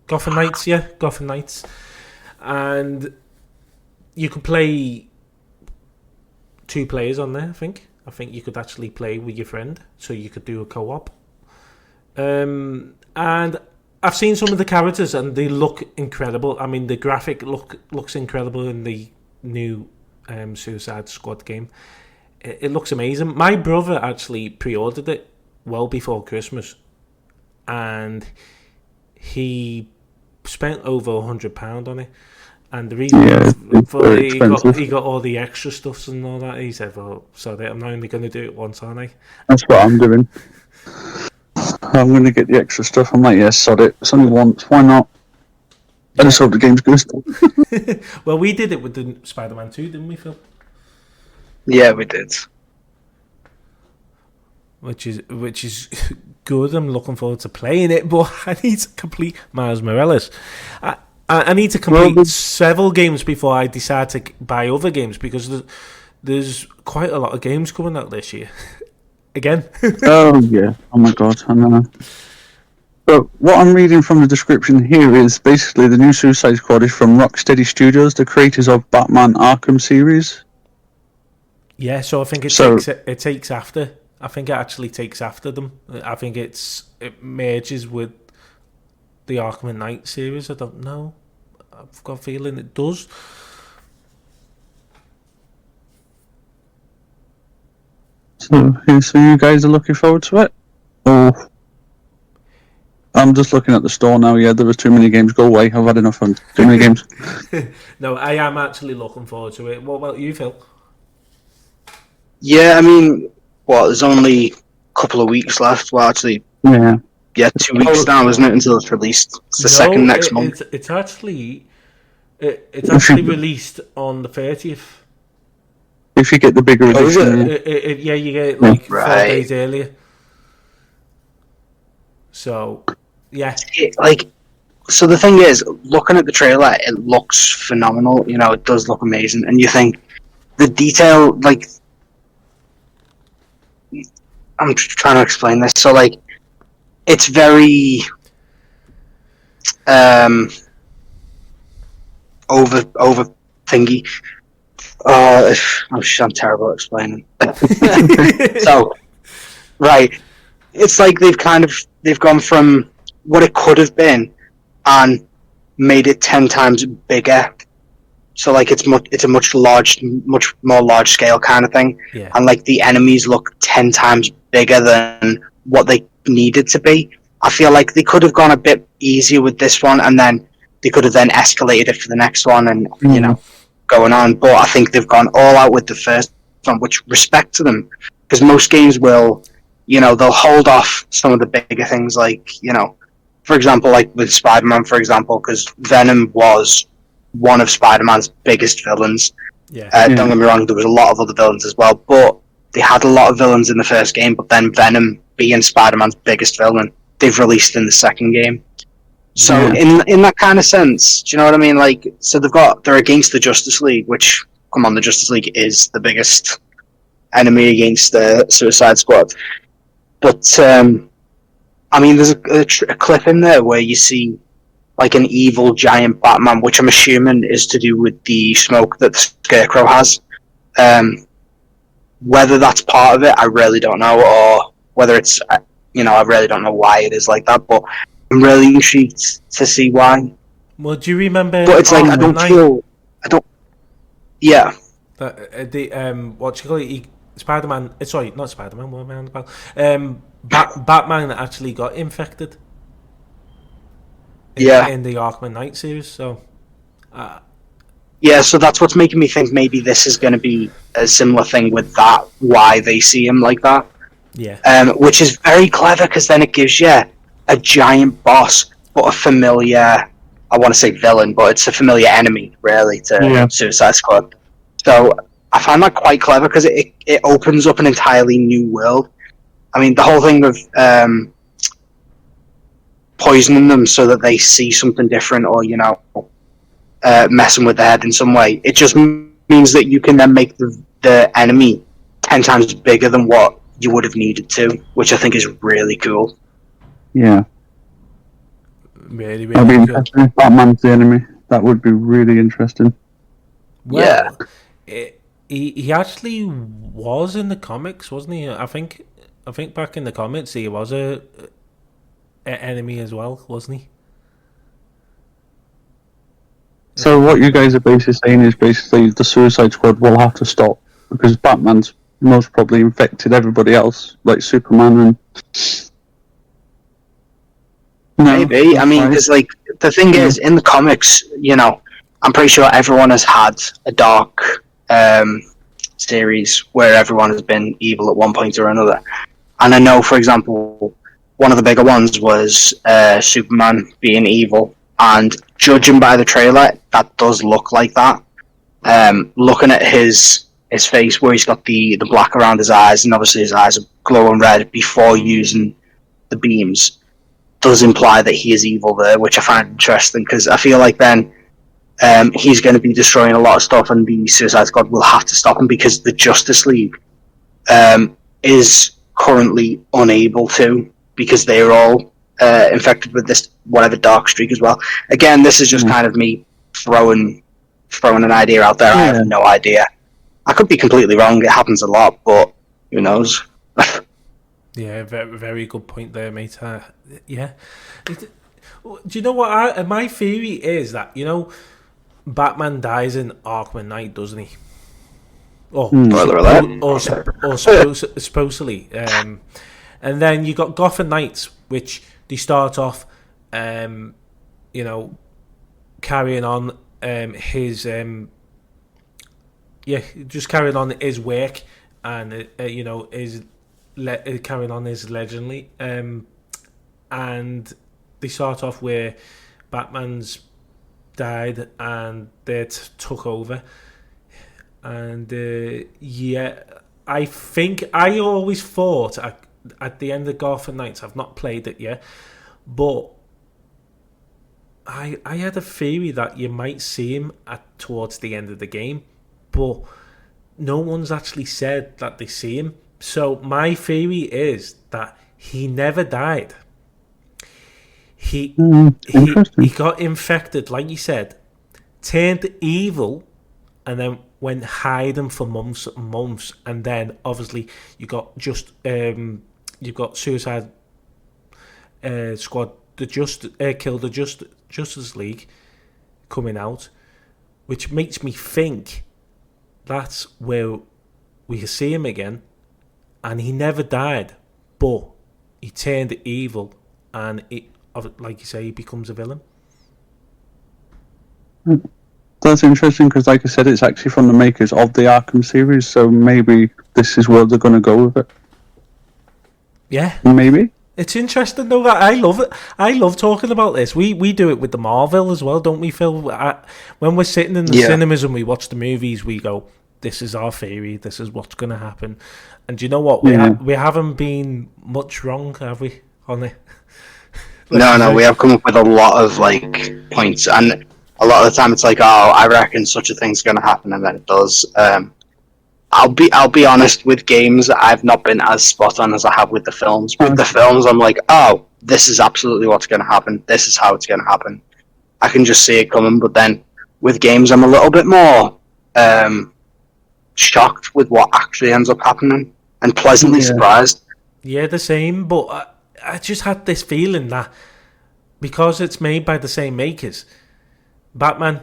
Gotham Knights. Yeah, Gotham Knights, and you could play 2 players on there. I think you could actually play with your friend, so you could do a co-op. And I've seen some of the characters, and they look incredible. I mean, the graphic looks incredible in the new Suicide Squad game. It looks amazing. My brother actually pre-ordered it well before Christmas, and he spent over £100 on it. And the reason he got all the extra stuffs and all that, he said, "Well, sorry, I'm only going to do it once, aren't I?" That's what I'm doing. I'm going to get the extra stuff. I'm like, yes, sod it. It's only once. Why not? I just hope the game's good. Well, we did it with the Spider-Man 2, didn't we, Phil? Yeah, we did. Which is good. I'm looking forward to playing it, but I need to complete Miles Morales. I need to complete several games before I decide to buy other games, because there's quite a lot of games coming out this year. Again. Oh, yeah. Oh, my God. I know. But what I'm reading from the description here is basically the new Suicide Squad is from Rocksteady Studios, the creators of Batman Arkham series. Yeah, so I think it takes after. I think it actually takes after them. I think it merges with the Arkham Knight series. I don't know. I've got a feeling it does. So you guys are looking forward to it? Oh, I'm just looking at the store now. Yeah, there was too many games. Go away. I've had enough fun. Too many games. No, I am actually looking forward to it. What about you, Phil? Yeah, I mean, there's only a couple of weeks left. Well, actually, yeah, 2 weeks now, isn't it, until it's released? It's the second next month. It's actually released on the 30th. If you get the bigger edition. Yeah, you get it 4 days earlier. So, yeah. So the thing is, looking at the trailer, it looks phenomenal. You know, it does look amazing. And you think, the detail, I'm trying to explain this. So, it's very over thingy. I'm terrible at explaining. So, right, it's like they've gone from what it could have been and made it 10 times bigger. So it's a much more large scale kind of thing, and the enemies look 10 times bigger than what they needed to be. I feel like they could have gone a bit easier with this one, and then they could have then escalated it for the next one, and going on. But I think they've gone all out with the first one, which respect to them, because most games will, they'll hold off some of the bigger things, for example, with Spider-Man, for example, because Venom was one of Spider-Man's biggest villains. Don't get me wrong, there was a lot of other villains as well, but they had a lot of villains in the first game, but then Venom being Spider-Man's biggest villain, they've released in the second game. So in that kind of sense, do you know what I mean? So they're against the Justice League, which, come on, the Justice League is the biggest enemy against the Suicide Squad. But I mean, there's a clip in there where you see like an evil giant Batman, which I'm assuming is to do with the smoke that the Scarecrow has. Whether that's part of it, I really don't know, or whether it's, I really don't know why it is like that, but I'm really intrigued to see why. Well, do you remember? But it's like, I don't. Yeah. What you call it? Spider-Man. Sorry, not Spider-Man. What am I on about? Batman actually got infected. In the Arkham Knight series, so. Yeah, so that's what's making me think maybe this is going to be a similar thing with that, why they see him like that. Yeah. Which is very clever, because then it gives you a giant boss, but a familiar, I want to say villain, but it's a familiar enemy, really, to Suicide Squad. So I find that quite clever, because it opens up an entirely new world. I mean, the whole thing of poisoning them so that they see something different, or, messing with their head in some way, it just means that you can then make the enemy 10 times bigger than what you would have needed to, which I think is really cool. Yeah. Really, I mean, good. if Batman's the enemy, that would be really interesting. Well, yeah. He actually was in the comics, wasn't he? I think back in the comics he was a enemy as well, wasn't he? So what you guys are basically saying is basically the Suicide Squad will have to stop because Batman's most probably infected everybody else, like Superman and... Maybe. I mean, because like the thing is, in the comics, I'm pretty sure everyone has had a dark series where everyone has been evil at one point or another. And I know, for example, one of the bigger ones was Superman being evil. And judging by the trailer, that does look like that. Looking at his face, where he's got the black around his eyes, and obviously his eyes are glowing red before using the beams, does imply that he is evil there, which I find interesting, because I feel like then he's going to be destroying a lot of stuff, and the Suicide Squad will have to stop him, because the Justice League is currently unable to, because they're all infected with this whatever dark streak as well. Again, this is just kind of me throwing an idea out there. I have no idea. I could be completely wrong. It happens a lot, but who knows? Yeah, very, very good point there, mate. Yeah. Do you know what? My theory is that, Batman dies in Arkham Knight, doesn't he? Or supposedly. And then you got Gotham Knights, which they start off, carrying on his, just carrying on his work, and his carrying on his legendary, and they start off where Batman's died and they took over, and I think I always thought at the end of Gotham Knights, I've not played it yet, but I had a theory that you might see him towards the end of the game, but no one's actually said that they see him. So my theory is that he never died. He got infected, like you said, turned evil, and then went hiding for months and months. And then obviously you've got Suicide Squad, kill the Justice League coming out, which makes me think that's where we can see him again. And he never died, but he turned evil, and like you say, he becomes a villain. That's interesting because, like I said, it's actually from the makers of the Arkham series, so maybe this is where they're going to go with it. Yeah, maybe. It's interesting though. I love it. I love talking about this. We do it with the Marvel as well, don't we, Phil? When we're sitting in the cinemas and we watch the movies, we go, "This is our theory. This is what's going to happen." And do you know what? We haven't been much wrong, have we, on it? No, we have come up with a lot of points, and a lot of the time it's like, oh, I reckon such a thing's going to happen, and then it does. I'll be honest. With games, I've not been as spot on as I have with the films. With the films, I'm like, oh, this is absolutely what's going to happen. This is how it's going to happen. I can just see it coming. But then with games, I'm a little bit more shocked with what actually ends up happening, and pleasantly surprised. Yeah, the same. But I just had this feeling that because it's made by the same makers, Batman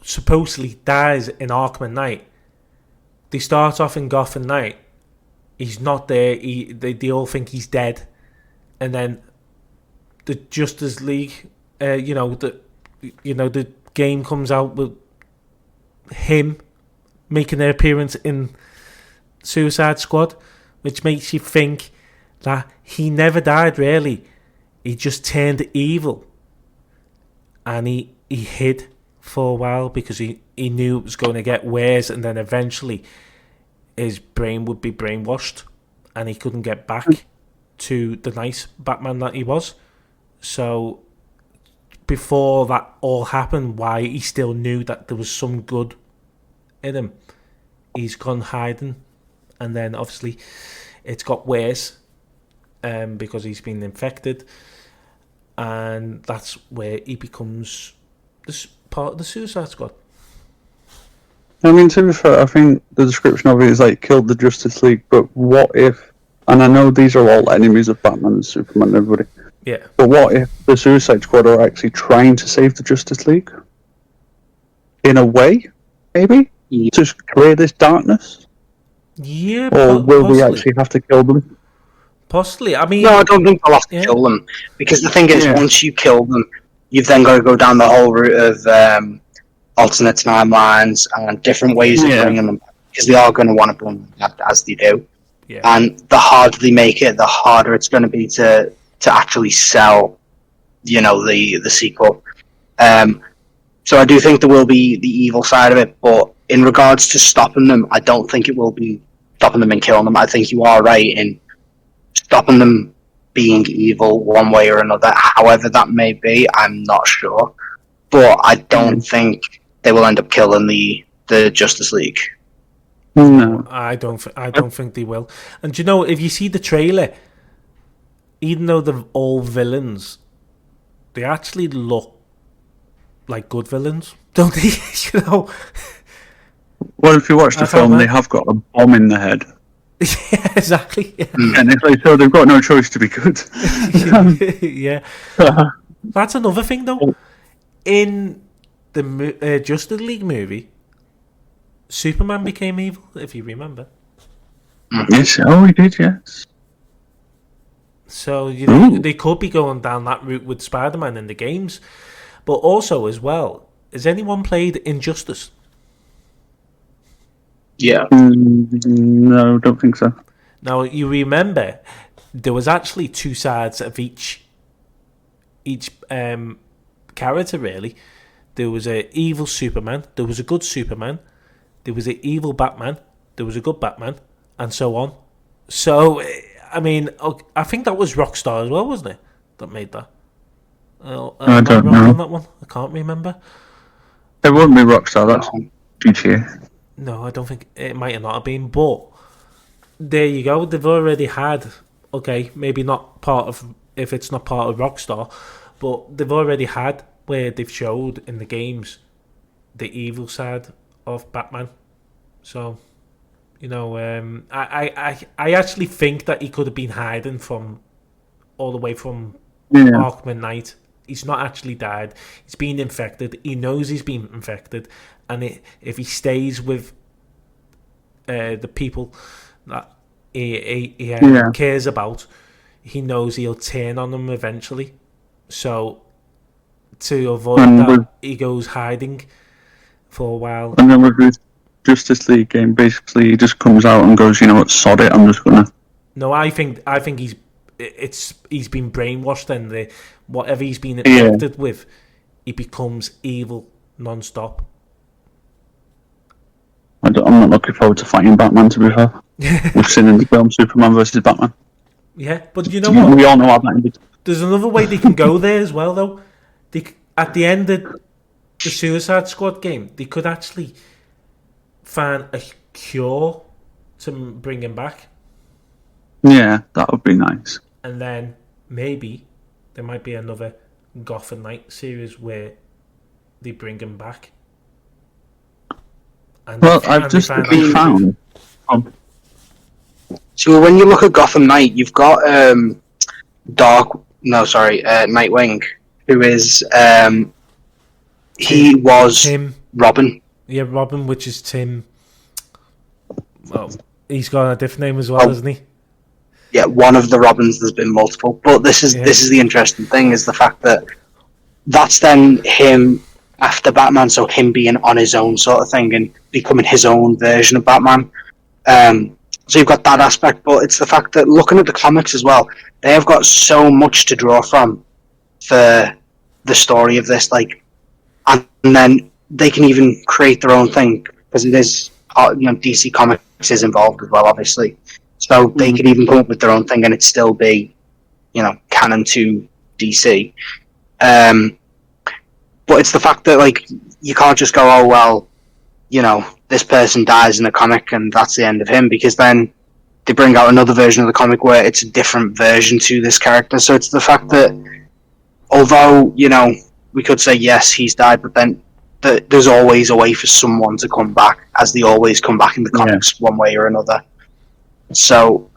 supposedly dies in Arkham Knight. They start off in Gotham Knight. He's not there. They all think he's dead, and then the Justice League, the game comes out with him making their appearance in Suicide Squad, which makes you think that he never died. Really, he just turned evil, and he hid for a while because he knew it was going to get worse, and then eventually his brain would be brainwashed and he couldn't get back to the nice Batman that he was. So before that all happened, why he still knew that there was some good in him, he's gone hiding, and then obviously it's got worse because he's been infected, and that's where he becomes this part of the Suicide Squad. I mean, to be fair, I think the description of it is like killed the Justice League, but what if, and I know these are all enemies of Batman and Superman and everybody, yeah, but what if the Suicide Squad are actually trying to save the Justice League? In a way, maybe? To clear this darkness? Yeah, or will possibly. we actually have to kill them? Possibly. I mean, no, I don't think they'll have to kill them, because the thing is, once you kill them, you've then got to go down the whole route of alternate timelines and different ways of bringing them back, because they are going to want to bring them back as they do. Yeah. And the harder they make it, the harder it's going to be to actually sell, the sequel. So I do think there will be the evil side of it, but in regards to stopping them, I don't think it will be stopping them and killing them. I think you are right in stopping them being evil one way or another. However that may be, I'm not sure. But I don't think they will end up killing the Justice League. No, I don't think they will. And if you see the trailer, even though they're all villains, they actually look like good villains, don't they? Well, if you watch the film, they have got a bomb in the head. Yeah, exactly. Yeah. And it's like, so they've got no choice to be good. Yeah. That's another thing, though. In the Justice League movie, Superman became evil, if you remember. Yes, oh, he did, yes. So they could be going down that route with Spider-Man in the games. But also, as well, has anyone played Injustice? Yeah. No, don't think so. Now, you remember, there was actually two sides of each character, really. There was an evil Superman, there was a good Superman, there was an evil Batman, there was a good Batman, and so on. So, I mean, I think that was Rockstar as well, wasn't it? That made that. I don't know. On that one? I can't remember. It wouldn't be Rockstar, that's GTA. No, I don't think it might have not been, but there you go. They've already had, maybe not part of, if it's not part of Rockstar, but they've already had where they've showed in the games the evil side of Batman. So, I actually think that he could have been hiding all the way from Arkham Knight. He's not actually died. He's been infected. He knows he's been infected, and if he stays with the people that he cares about, he knows he'll turn on them eventually. So to avoid that, he goes hiding for a while. And then with the Justice League game, basically he just comes out and goes, sod it, I'm just gonna. No, I think he's been brainwashed, and whatever he's been infected with, he becomes evil non-stop. I'm not looking forward to fighting Batman, to be fair. We've seen in the film Superman versus Batman. Yeah, but you know what? We all know how that ended. There's another way they can go there as well, though. At the end of the Suicide Squad game, they could actually find a cure to bring him back. Yeah, that would be nice. And then maybe there might be another Gotham Knight series where they bring him back. And I've just found. So when you look at Gotham Knight, you've got Nightwing, who is he was Tim. Robin. Yeah, Robin, which is Tim. Well, he's got a different name as well, hasn't he? Yeah, one of the Robins. There's been multiple, but this is the interesting thing, is the fact that that's then him after Batman, so him being on his own sort of thing and becoming his own version of Batman. So you've got that aspect, but it's the fact that looking at the comics as well, they have got so much to draw from for the story of this, like, and then they can even create their own thing, because it is, DC Comics is involved as well, obviously. So they can even come up with their own thing and it still be, canon to DC. But it's the fact that, like, you can't just go, oh, well, this person dies in a comic and that's the end of him, because then they bring out another version of the comic where it's a different version to this character. So it's the fact that, although, we could say, yes, he's died, but then there's always a way for someone to come back, as they always come back in the comics one way or another. So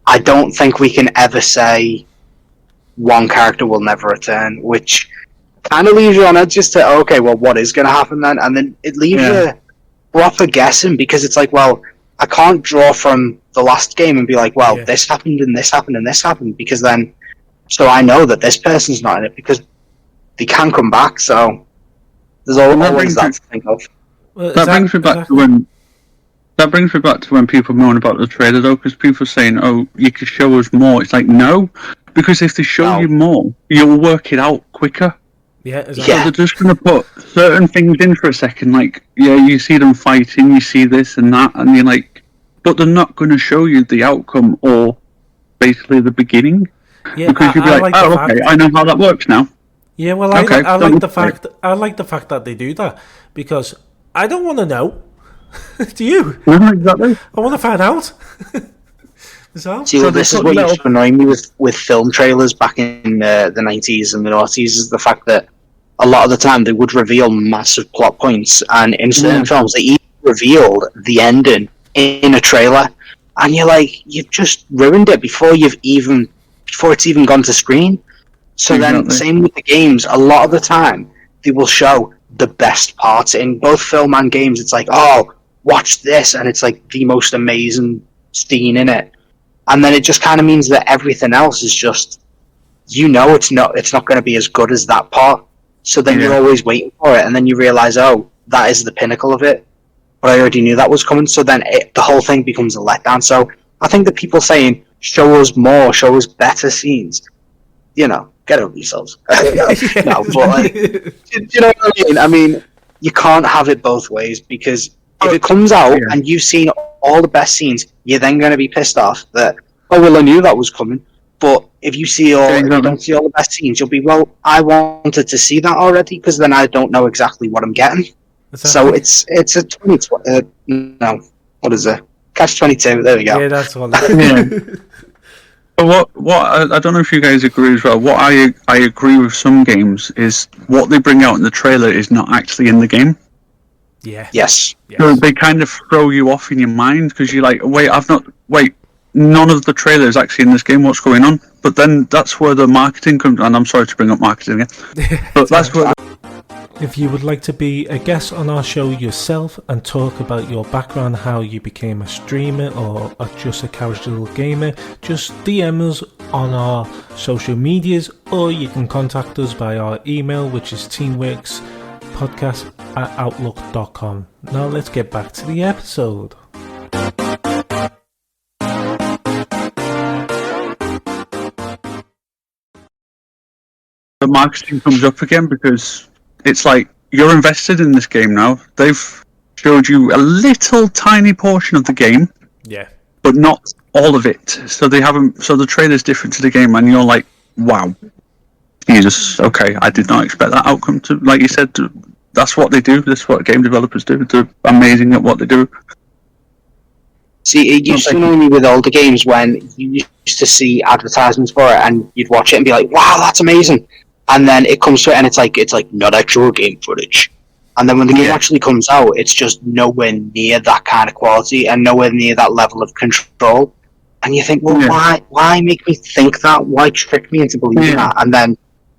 I don't think we can ever say one character will never return, which kind of leaves you on edge as to, okay, well, what is going to happen then? And then it leaves you proper guessing, because it's like, well, I can't draw from the last game and be like, well, this happened and this happened and this happened, because then, so I know that this person's not in it, because they can come back, so there's always that to think of. Well, that brings me back to when... That brings me back to when people moan about the trailer, though, because people are saying, oh, you could show us more. It's like, no, because if they show you more, you'll work it out quicker. Yeah, exactly. So they're just going to put certain things in for a second, like, you see them fighting, you see this and that, and you're like, but they're not going to show you the outcome or basically the beginning. Yeah, because you'll be like, oh, okay, I know how that works now. Yeah, well, I like the fact that they do that, because I don't want to know. Do you? No, exactly. I want to find out. See, well, this is what used to annoy me with film trailers back in the 90s and the 90s, is the fact that a lot of the time they would reveal massive plot points, and in certain films they even revealed the ending in a trailer, and you're like, you've just ruined it before it's even gone to screen. So then, same with the games, a lot of the time they will show the best parts in both film and games. It's like, oh, watch this, and it's like the most amazing scene in it, and then it just kind of means that everything else is just, it's not going to be as good as that part. So then you're always waiting for it, and then you realize, oh, that is the pinnacle of it, but I already knew that was coming. So then the whole thing becomes a letdown. So I think the people saying, show us more, show us better scenes, get over yourselves. No, but like, do you know what I mean? I mean, you can't have it both ways, because if it comes out and you've seen all the best scenes, you're then going to be pissed off that, oh, well, I knew that was coming. But if you don't see all the best scenes, you'll be, well, I wanted to see that already, because then I don't know exactly what I'm getting. So it's a 20, what is it? Catch-22. There we go. Yeah, that's one. What I don't know if you guys agree as well. What I agree with some games is what they bring out in the trailer is not actually in the game. Yeah. Yes. So they kind of throw you off in your mind, because you're like, wait, none of the trailer is actually in this game. What's going on? But then that's where the marketing comes. And I'm sorry to bring up marketing again, but that's where. If you would like to be a guest on our show yourself and talk about your background, how you became a streamer or just a casual gamer, just DM us on our social medias, or you can contact us by our email, which is teamworkspodcast@outlook.com. Now let's get back to the episode. The marketing comes up again, because it's like, you're invested in this game now. They've showed you a little tiny portion of the game, but not all of it. So the trailer's different to the game, and you're like, wow, Jesus, okay, I did not expect that outcome. To, like you said, that's what they do. That's what game developers do. They're amazing at what they do. See, it used to annoy me with older games when you used to see advertisements for it and you'd watch it and be like, wow, that's amazing. And then it comes to it and it's like not actual game footage. And then when the game actually comes out, it's just nowhere near that kind of quality and nowhere near that level of control. And you think, well, why make me think that? Why trick me into believing that? And then,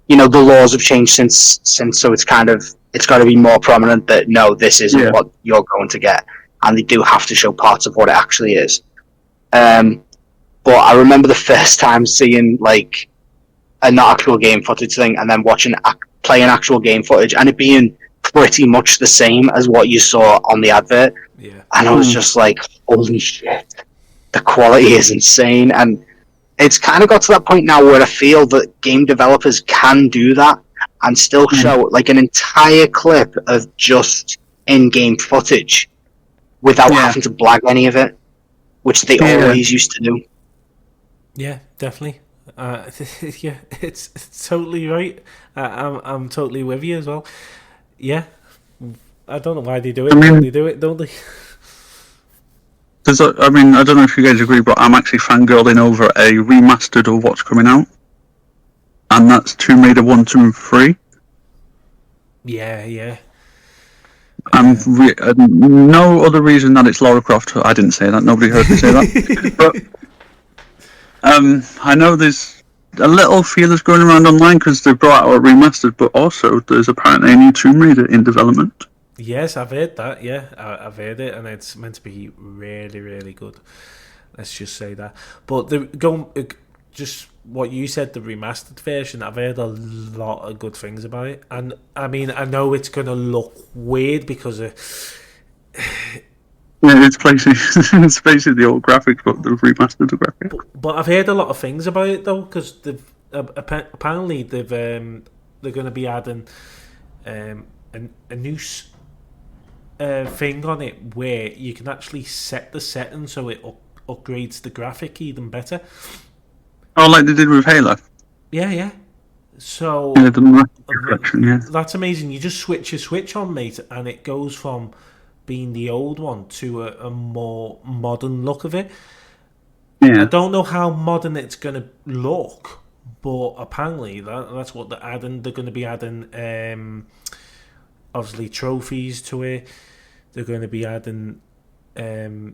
the laws have changed since, so it's got to be more prominent that, no, this isn't what you're going to get. And they do have to show parts of what it actually is. But I remember the first time seeing, like, a not actual game footage thing and then playing actual game footage and it being pretty much the same as what you saw on the advert. Yeah. And I was just like, holy shit, the quality is insane. And it's kind of got to that point now where I feel that game developers can do that and still show like an entire clip of just in-game footage without having to blag any of it, which they always used to do. Yeah, definitely. Yeah, it's totally right. I'm totally with you as well. Yeah, I don't know why they do it. They do it, don't they? I don't know if you guys agree, but I'm actually fangirling over a remastered of what's coming out, and that's Tomb Raider 1, 2, and 3. Yeah. No other reason that it's Lara Croft. I didn't say that. Nobody heard me say that. But I know there's a little feelers going around online because they brought out a remastered, but also there's apparently a new Tomb Raider in development. Yes, I've heard that. Yeah, I've heard it, and it's meant to be really, really good. Let's just say that. But just what you said, the remastered version, I've heard a lot of good things about it. And I know it's going to look weird because of... Yeah, it's basically the old graphics, but they've remastered the graphics. But I've heard a lot of things about it though, because apparently they're going to be adding a new thing on it where you can actually set the setting so it upgrades the graphic even better. Oh, like they did with Halo. Yeah. So that's amazing. You just switch your switch on, mate, and it goes from being the old one to a more modern look of it. I don't know how modern it's going to look, but apparently that's what they're adding. They're going to be adding obviously trophies to it. They're going to be adding where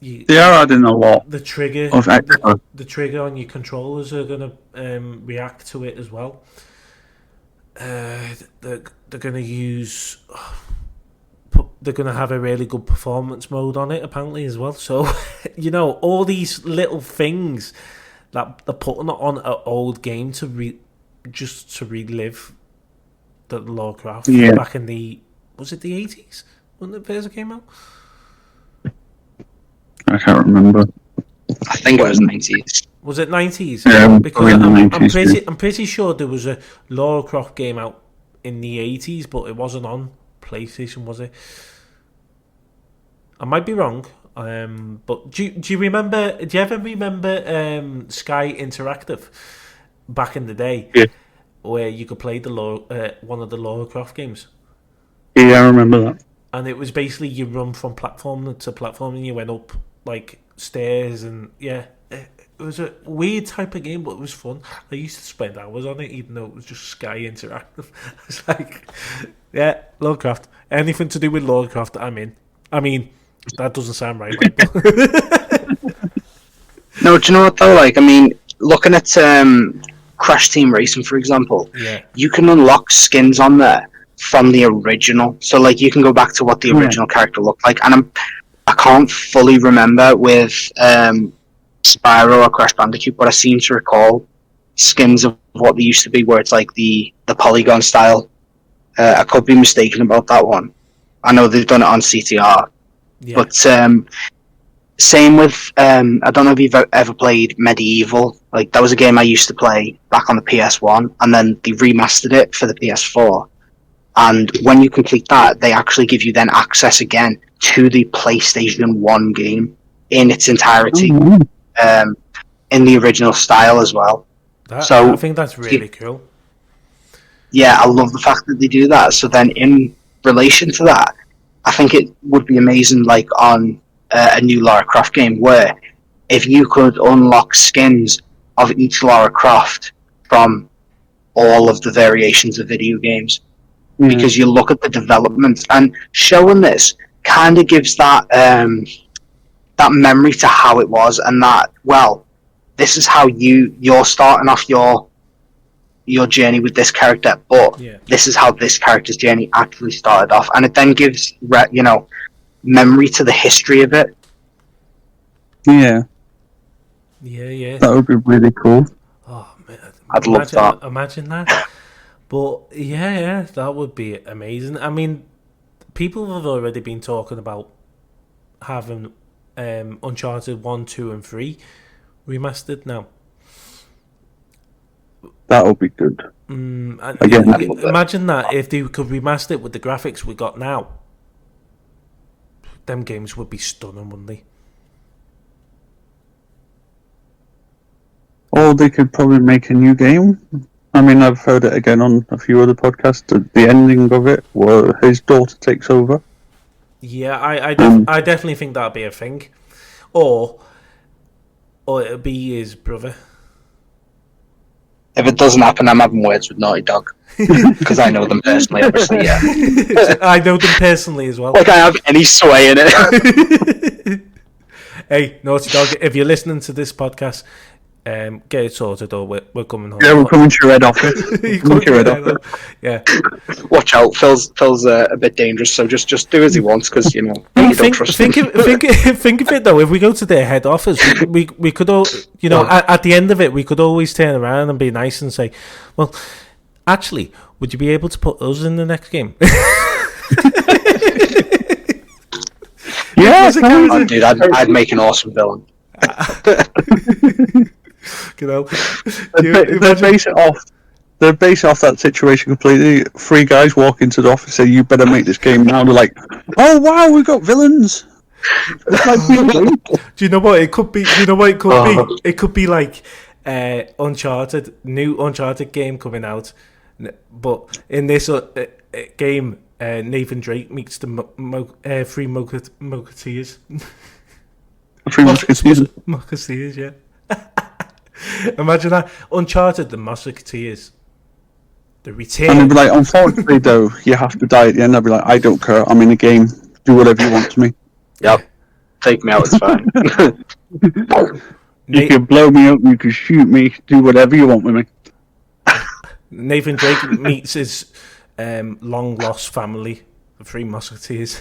they are adding a lot. The trigger of extra. The trigger on your controllers are going to react to it as well. They're going to use. They're going to have a really good performance mode on it, apparently, as well. So, all these little things that they're putting on an old game to just to relive the Lara Croft back in the... Was it the 80s when the first came out? I can't remember. I think it was 90s. Was it 90s? Yeah, because I'm pretty sure there was a Lara Croft game out in the 80s, but it wasn't on PlayStation, was it? I might be wrong, but do you remember? Do you ever remember Sky Interactive back in the day, where you could play one of the Lara Croft games? Yeah, I remember that. And it was basically you run from platform to platform, and you went up like stairs, and it was a weird type of game, but it was fun. I used to spend hours on it, even though it was just Sky Interactive. It's like, Lara Croft. Anything to do with Lara Croft, I'm in. I mean, that doesn't sound right. No, do you know what though? Like, I mean, looking at Crash Team Racing, for example, you can unlock skins on there from the original. So, like, you can go back to what the original character looked like. And I can't fully remember with Spyro or Crash Bandicoot, but I seem to recall skins of what they used to be, where it's like the polygon style. I could be mistaken about that one. I know they've done it on CTR. But same with, I don't know if you've ever played Medieval. Like, that was a game I used to play back on the PS1, and then they remastered it for the PS4. And when you complete that, they actually give you then access again to the PlayStation 1 game in its entirety, in the original style as well. I think that's really cool. Yeah, I love the fact that they do that. So then in relation to that, I think it would be amazing, like on a new Lara Croft game, where if you could unlock skins of each Lara Croft from all of the variations of video games, because you look at the development, and showing this kind of gives that that memory to how it was, and that, well, this is how you're starting off your journey with this character, but this is how this character's journey actually started off, and it then gives memory to the history of it. Yeah, that would be really cool. Oh man, I'd love that. Imagine that. But yeah, that would be amazing. I mean, people have already been talking about having Uncharted 1, 2 and 3 remastered now. That would be good. Imagine that if they could remaster it with the graphics we got now. Them games would be stunning, wouldn't they? Or they could probably make a new game. I mean, I've heard it again on a few other podcasts. The ending of it, where his daughter takes over. Yeah, I definitely think that'd be a thing. Or it'd be his brother. If it doesn't happen, I'm having words with Naughty Dog. Because I know them personally, obviously, yeah. I know them personally as well. Like I have any sway in it. Hey, Naughty Dog, if you're listening to this podcast, get it sorted, or we're coming home. Yeah, we're coming to your head office. Yeah. Watch out, Phil's a bit dangerous, so just do as he wants, because you don't trust him. Think of it though. If we go to their head office, we could all, at the end of it, we could always turn around and be nice and say, well, actually, would you be able to put us in the next game? Yeah, dude, I'd make an awesome villain. They base it off that situation completely. 3 guys walk into the office and say, you better make this game now. They're like, oh wow, we've got villains. Do you know what it could be? It could be like new Uncharted game coming out, but in this game, Nathan Drake meets the 3 Musketeers. Musketeers, yeah. Imagine that. Uncharted, the Musketeers. The return. And they'd be like, unfortunately though, you have to die at the end. I'd be like, I don't care, I'm in the game. Do whatever you want to me. Yep. Take me out, it's fine. You can blow me up, you can shoot me, do whatever you want with me. Nathan Drake meets his long lost family, the 3 Musketeers.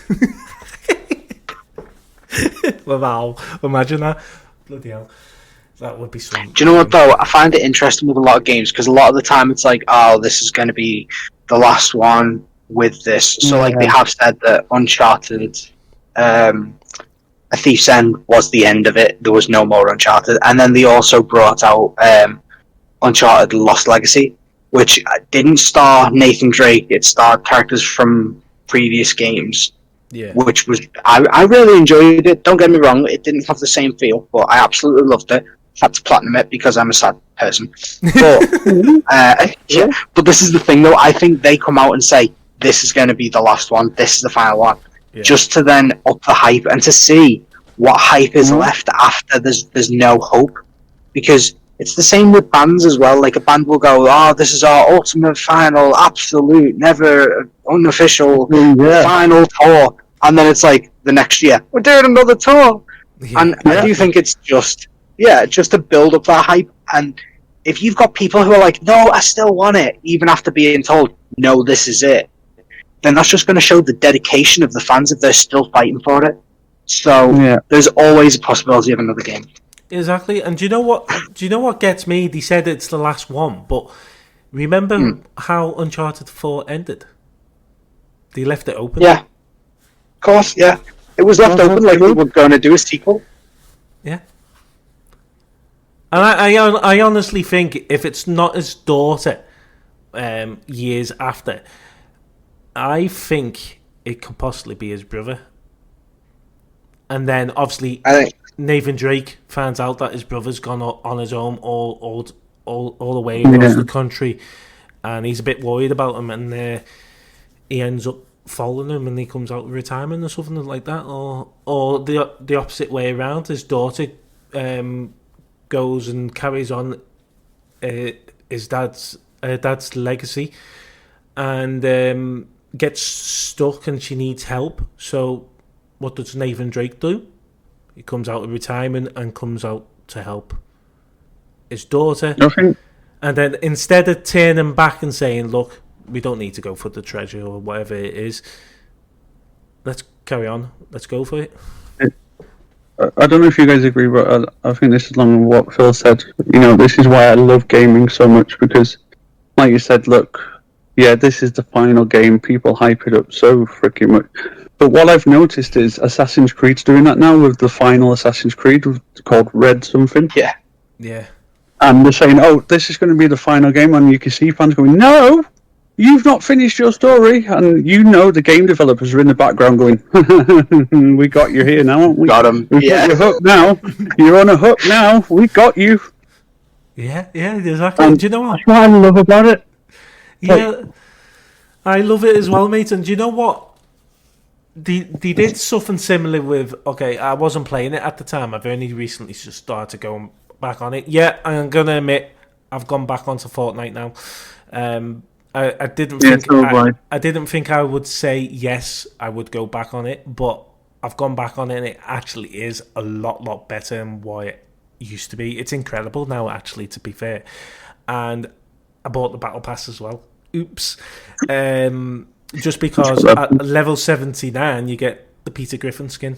Wow, imagine that. Bloody hell. That would be something. Do you know what though? I find it interesting with a lot of games, because a lot of the time it's like, oh, this is going to be the last one with this. So like they have said that Uncharted, A Thief's End was the end of it. There was no more Uncharted, and then they also brought out Uncharted Lost Legacy, which didn't star Nathan Drake. It starred characters from previous games. Yeah. Which was I really enjoyed it. Don't get me wrong, it didn't have the same feel, but I absolutely loved it. Had to platinum it because I'm a sad person. But but this is the thing though. I think they come out and say this is going to be the last one. This is the final one, just to then up the hype and to see what hype is left after there's no hope. Because it's the same with bands as well. Like a band will go, oh, this is our ultimate, final, absolute, never unofficial final tour. And then it's like the next year, we're doing another tour. Yeah. And I do think it's just to build up that hype. And if you've got people who are like, no, I still want it, even after being told, no, this is it, then that's just going to show the dedication of the fans if they're still fighting for it. So there's always a possibility of another game. Exactly. And do you know what gets me? They said it's the last one, but remember how Uncharted 4 ended? They left it open. Yeah. Of course, yeah. It was left open like we were going to do a sequel. Yeah. And I honestly think if it's not his daughter years after, I think it could possibly be his brother. And then, obviously, Nathan Drake finds out that his brother's gone on his own all the way across the country, and he's a bit worried about him, and he ends up following him and he comes out of retirement or something like that, or the opposite way around. His daughter goes and carries on his dad's legacy, and gets stuck and she needs help. So what does Nathan Drake do? He comes out of retirement and comes out to help his daughter. Nothing. And then instead of turning back and saying, look, we don't need to go for the treasure or whatever it is, let's carry on, let's go for it. I don't know if you guys agree, but I think this is along with what Phil said. You know, this is why I love gaming so much, because, like you said, look, yeah, this is the final game. People hype it up so freaking much. But what I've noticed is Assassin's Creed's doing that now with the final Assassin's Creed called Red something. Yeah. Yeah. And they're saying, oh, this is going to be the final game, and you can see fans going, no, you've not finished your story. And you know the game developers are in the background going, we got you here now, haven't we? Got him. We've got you hooked now. You're on a hook now. We got you. Yeah, exactly. Do you know what? That's what I love about it. Yeah, I love it as well, mate. And do you know what? They did something similar with... Okay, I wasn't playing it at the time. I've only recently just started going back on it. Yeah, I'm going to admit, I've gone back onto Fortnite now. I didn't think... I didn't think I would say yes, I would go back on it. But I've gone back on it, and it actually is a lot better than what it used to be. It's incredible now, actually, to be fair. And I bought the Battle Pass as well. Oops. Just because at level 79 you get the Peter Griffin skin.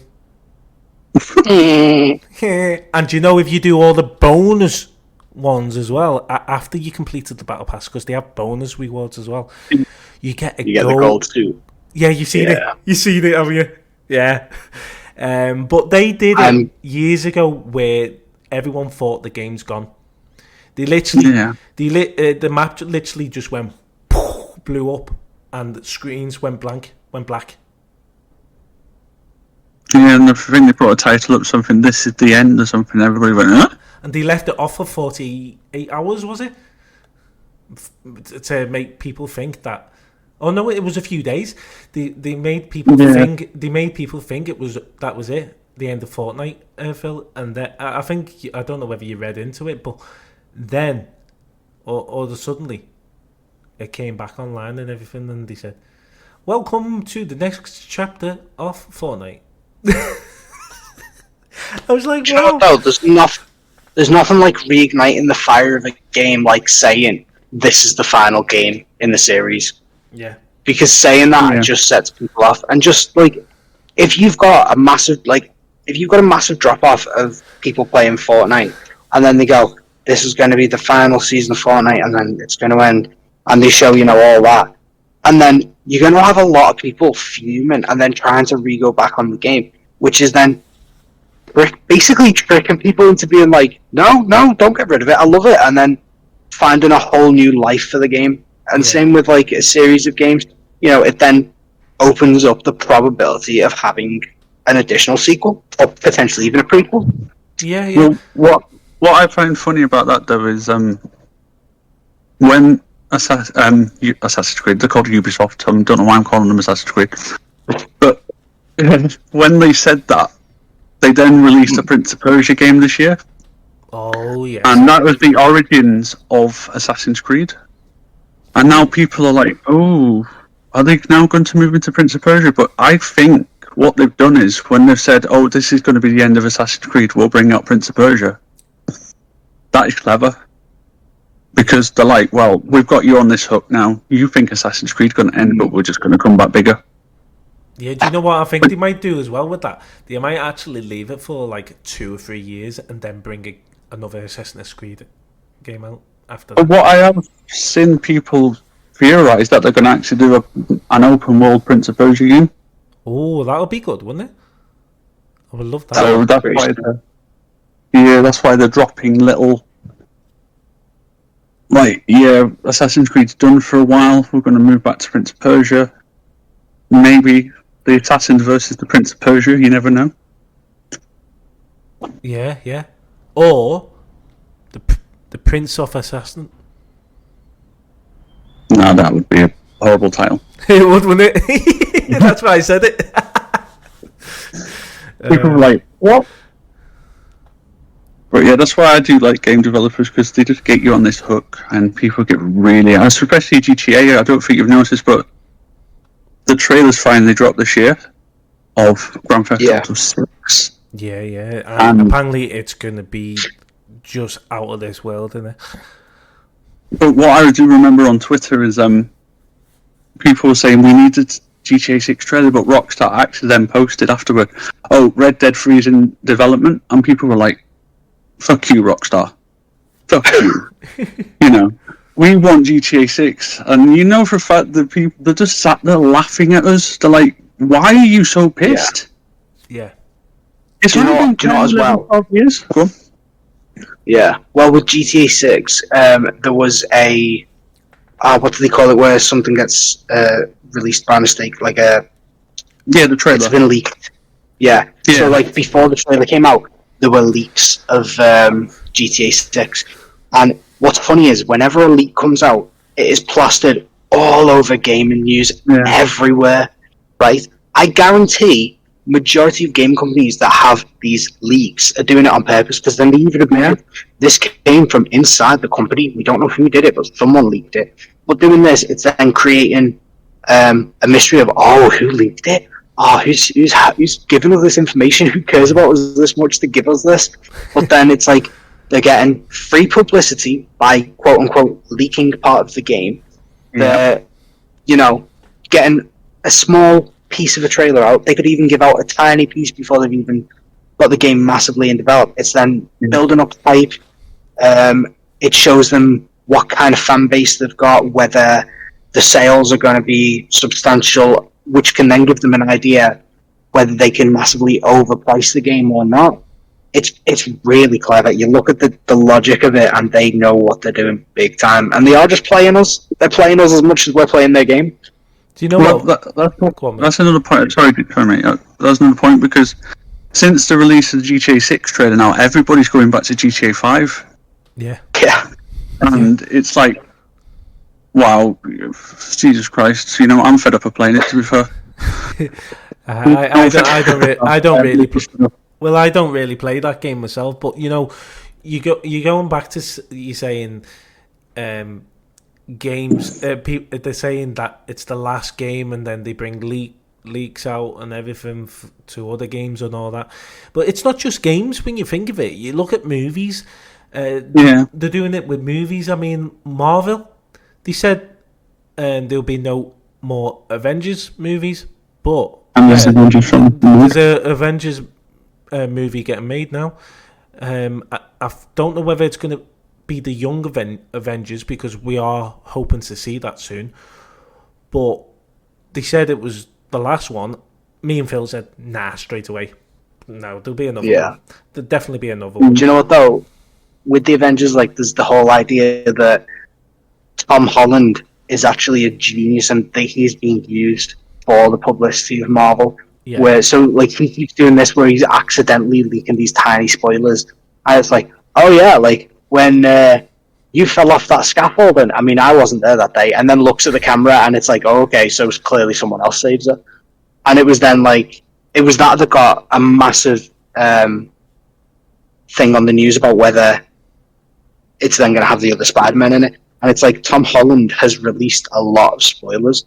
And you know, if you do all the bonus ones as well after you completed the Battle Pass, because they have bonus rewards as well, you get the gold too. Yeah, you've seen it. You've seen it, haven't you? Yeah. But they did it years ago where everyone thought the game's gone. They literally, the map literally just went, blew up, and the screens went black. Yeah, and I think they put a title up, something, this is the end or something, everybody went, huh? And they left it off for 48 hours, was it? To make people think that... Oh no, it was a few days. They made people think that was it, the end of Fortnite, Phil. And I think, I don't know whether you read into it, but then, or suddenly, it came back online and everything, and they said, welcome to the next chapter of Fortnite. I was like, wow. No, there's nothing like reigniting the fire of a game like saying this is the final game in the series. Yeah. Because saying that just sets people off. And just like if you've got a massive drop off of people playing Fortnite, and then they go, this is going to be the final season of Fortnite, and then it's going to end, and they show, you know, all that, and then you're going to have a lot of people fuming and then trying to re-go back on the game, which is then basically tricking people into being like, no, don't get rid of it, I love it, and then finding a whole new life for the game. And same with like a series of games, you know, it then opens up the probability of having an additional sequel, or potentially even a prequel. Yeah. Well, what I find funny about that though is when Assassin's Creed, they're called Ubisoft. I don't know why I'm calling them Assassin's Creed, but when they said that, they then released a Prince of Persia game this year. Oh yeah. And that was the origins of Assassin's Creed. And now people are like, oh, are they now going to move into Prince of Persia? But I think what they've done is, when they've said, oh, this is going to be the end of Assassin's Creed, we'll bring out Prince of Persia. That is clever. Because they're like, well, we've got you on this hook now. You think Assassin's Creed's going to end, but we're just going to come back bigger. Yeah, do you know what I think they might do as well with that? They might actually leave it for like 2 or 3 years and then bring another Assassin's Creed game out after that. What I have seen people theorise that they're going to actually do an open world Prince of Persia game. Oh, that would be good, wouldn't it? I would love that. So that's why they're dropping little... Like, yeah, Assassin's Creed's done for a while. We're going to move back to Prince of Persia. Maybe the Assassins versus the Prince of Persia. You never know. Yeah. Or the Prince of Assassin. No, that would be a horrible title. It would, wouldn't it? That's why I said it. People were like, what? But yeah, that's why I do like game developers, because they just get you on this hook, and people get really, especially GTA. I don't think you've noticed, but the trailers finally dropped this year of Grand Theft Auto 6. Yeah. And apparently it's going to be just out of this world, isn't it? But what I do remember on Twitter is people were saying we needed GTA 6 trailer, but Rockstar actually then posted afterward, oh, Red Dead 3 is in development, and people were like, fuck you, Rockstar. Fuck you. You know, we want GTA 6, and you know for a fact that people, they're just sat there laughing at us. They're like, why are you so pissed? Yeah. It's do you know as well? 12 years. Go on. Yeah. Well, with GTA 6, there was a what do they call it, where something gets released by mistake, like a the trailer. It's been leaked. Yeah. So like before the trailer came out, there were leaks of GTA 6, and what's funny is whenever a leak comes out, it is plastered all over gaming news everywhere. Right? I guarantee majority of game companies that have these leaks are doing it on purpose, because then they even admit this came from inside the company. We don't know who did it, but someone leaked it. But doing this, it's then creating a mystery of, who leaked it? Who's giving us this information? Who cares about us this much to give us this? But then it's like they're getting free publicity by quote unquote leaking part of the game. They're, getting a small piece of a trailer out. They could even give out a tiny piece before they've even got the game massively in development. It's then building up hype. It shows them what kind of fan base they've got, whether the sales are going to be substantial, which can then give them an idea whether they can massively overprice the game or not. It's really clever. You look at the logic of it, and they know what they're doing big time. And they are just playing us. They're playing us as much as we're playing their game. Do you know what? That's another point. Sorry, mate. That's another point, because since the release of the GTA 6 trailer now, everybody's going back to GTA 5. Yeah. Yeah. And it's like, wow, Jesus Christ! I'm fed up of playing it. To be fair, I don't really. Well, I don't really play that game myself, but you're going back to you saying, games. They're saying that it's the last game, and then they bring leaks out and everything to other games and all that. But it's not just games. When you think of it, you look at movies. They're doing it with movies. I mean, Marvel. They said there'll be no more Avengers movies, but there's an Avengers movie getting made now. I don't know whether it's going to be the young Avengers, because we are hoping to see that soon. But they said it was the last one. Me and Phil said, nah, straight away. No, there'll be another one. There'll definitely be another one. Do you know what, though? With the Avengers, like, there's the whole idea that Tom Holland is actually a genius, and he's being used for the publicity of Marvel. Yeah. Where he keeps doing this where he's accidentally leaking these tiny spoilers, and it's like, oh yeah, like when you fell off that scaffolding. I mean, I wasn't there that day, and then looks at the camera, and it's like, oh, okay, so clearly someone else saves her, and it was then like it was that got a massive thing on the news about whether it's then going to have the other Spider-Man in it. And it's like Tom Holland has released a lot of spoilers,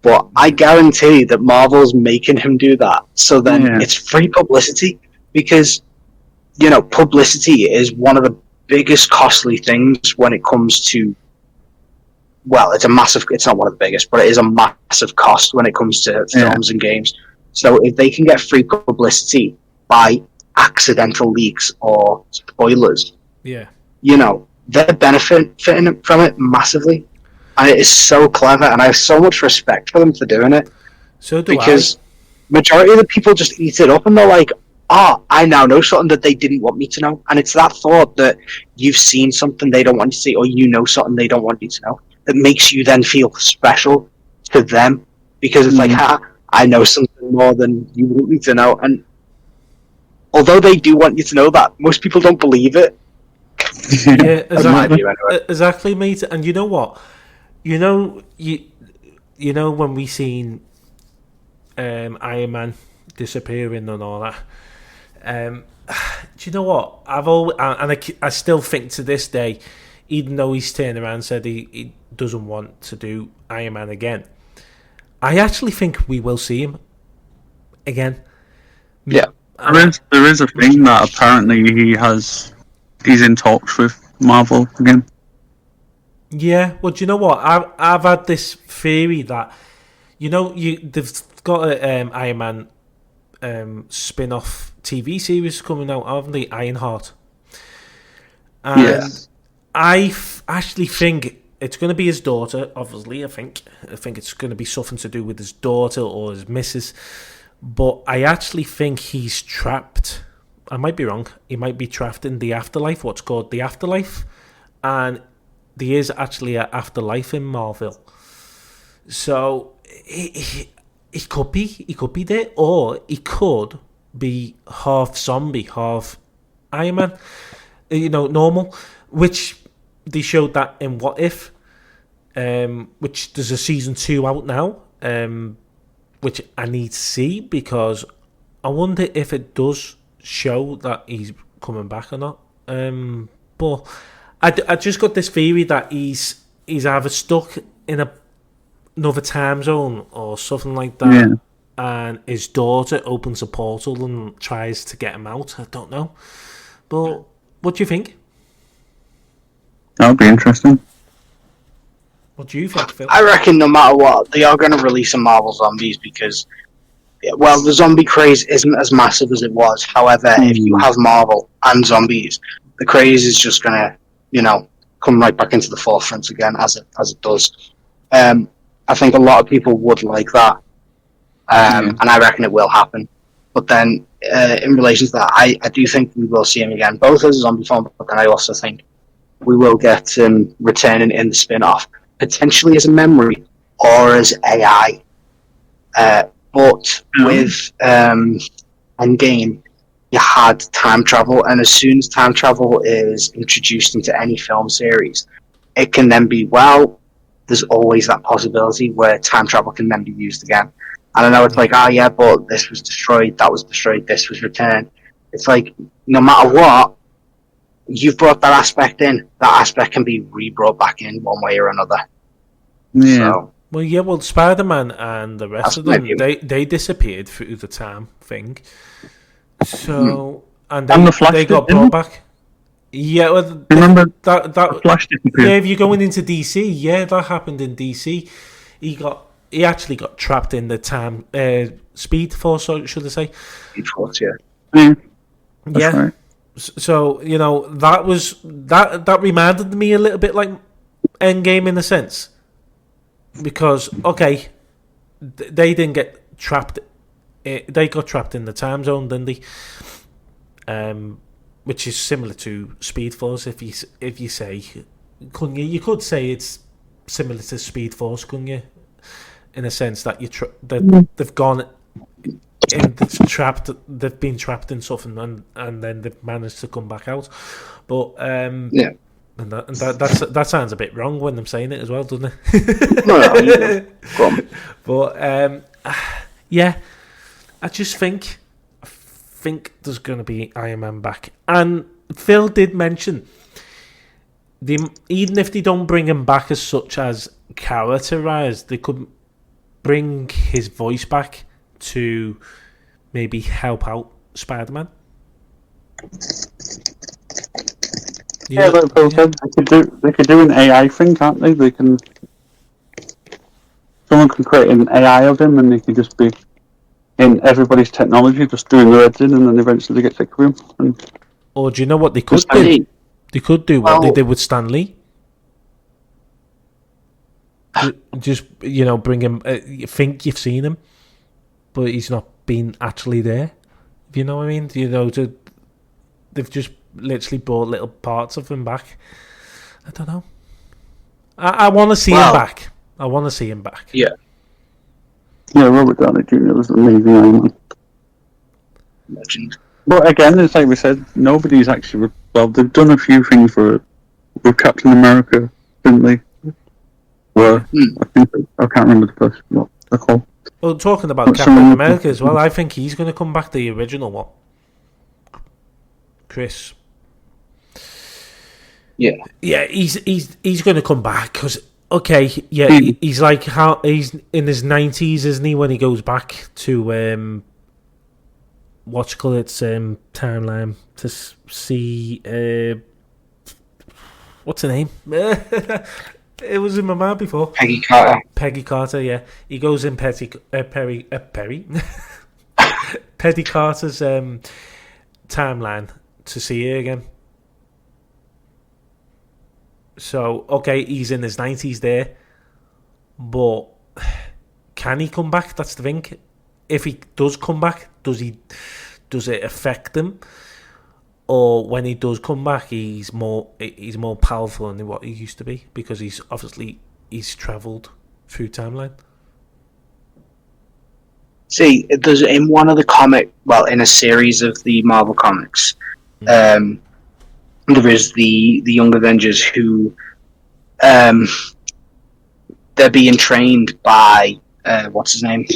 but I guarantee that Marvel's making him do that. So then it's free publicity, because, publicity is one of the biggest costly things when it comes to, well, it's not one of the biggest, but it is a massive cost when it comes to films and games. So if they can get free publicity by accidental leaks or spoilers, they're benefiting from it massively, and it is so clever, and I have so much respect for them for doing it. So do because majority of the people just eat it up, and they're like, I now know something that they didn't want me to know. And it's that thought that you've seen something they don't want you to see, or something they don't want you to know, that makes you then feel special to them, because it's like, I know something more than you want me to know. And although they do want you to know that, most people don't believe it. Yeah, exactly, mate. And you know what? You you know, when we seen Iron Man disappearing and all that. Do you know what? I still think to this day, even though he's turned around and said he doesn't want to do Iron Man again, I actually think we will see him again. Yeah. There is a thing that apparently he's in talks with Marvel again. Yeah, well, do you know what? I've had this theory that, you know, they've got an Iron Man spin-off TV series coming out, haven't they? Ironheart. And Yes. I actually think it's going to be his daughter, obviously. I think it's going to be something to do with his daughter or his missus. But I actually think he's trapped. I might be wrong. He might be trapped in the afterlife, what's called the afterlife. And there is actually an afterlife in Marvel. So he could be there, or he could be half zombie, half Iron Man, you know, normal, which they showed that in What If, which there's a season 2 out now, which I need to see, because I wonder if it does show that he's coming back or not. But I just got this theory that he's either stuck in another time zone or something like that. Yeah. And his daughter opens a portal and tries to get him out. I don't know. But what do you think? That would be interesting. What do you think, Phil? I reckon no matter what, they are going to release some Marvel Zombies because, well, the zombie craze isn't as massive as it was. However, if you have Marvel and zombies, the craze is just going to, you know, come right back into the forefront again as it does. I think a lot of people would like that. And I reckon it will happen. But then, in relation to that, I do think we will see him again, both as a zombie form, but then I also think we will get him returning in the spin-off, potentially as a memory or as AI. But with Endgame, you had time travel, and as soon as time travel is introduced into any film series, it can then be, well, there's always that possibility where time travel can then be used again. And I know it's like, yeah, but this was destroyed, that was destroyed, this was returned. It's like, no matter what, you've brought that aspect in. That aspect can be re-brought back in one way or another. Yeah. So, Well, Spider-Man and the rest of them, they disappeared through the time thing. So, and the Flash they got didn't brought back. Yeah, well, Remember that the Flash disappeared? yeah, if you're going into DC, yeah, that happened in DC. He actually got trapped in the time Speed Force, should I say? Speed Force, yeah. Yeah. Yeah. Right. So, you know, that reminded me a little bit like Endgame in a sense, because okay, they didn't get trapped. They got trapped in the time zone, didn't they? Which is similar to Speed Force. If you say, couldn't you? You could say it's similar to Speed Force, couldn't you? In a sense that they've gone in, trapped. They've been trapped in something, and then they've managed to come back out. But Yeah. and that sounds a bit wrong when I'm saying it as well, doesn't it? No, go on. But yeah, I think there's going to be Iron Man back. And Phil did mention, even if they don't bring him back as such as characterized, they could bring his voice back to maybe help out Spider-Man. Yeah, like Phil said, they could do an AI thing, can't they? Someone can create an AI of him, and they could just be in everybody's technology, just doing their editing, and then eventually they get sick of him. Or do you know what they could do? They could do what they did with Stan Lee. Just, you know, bring him. You think you've seen him, but he's not been actually there. If you know what I mean? You know, they've just literally brought little parts of him back. I don't know. I want to see him back. I want to see him back. Yeah. Yeah, Robert Downey Jr. was amazing Iron Man. Legend. But again, it's like we said, nobody's actually. Well, they've done a few things with Captain America, didn't they? were. I can't remember the first what they're called. Well, talking about But Captain someone- America as well, I think he's going to come back, the original one. Chris. Yeah. Yeah, he's going to come back because he's he's in his 90s, isn't he? When he goes back to timeline to see what's her name? It was in my mind before. Peggy Carter. Peggy Carter, yeah. He goes in Perry Peggy Carter's timeline to see her again. So, he's in his 90s there. But can he come back? That's the thing. If he does come back, does it affect him? Or when he does come back, he's more powerful than what he used to be because he's travelled through timeline. See, there's in one of the in a series of the Marvel comics, there is the Young Avengers who, they're being trained by what's his name,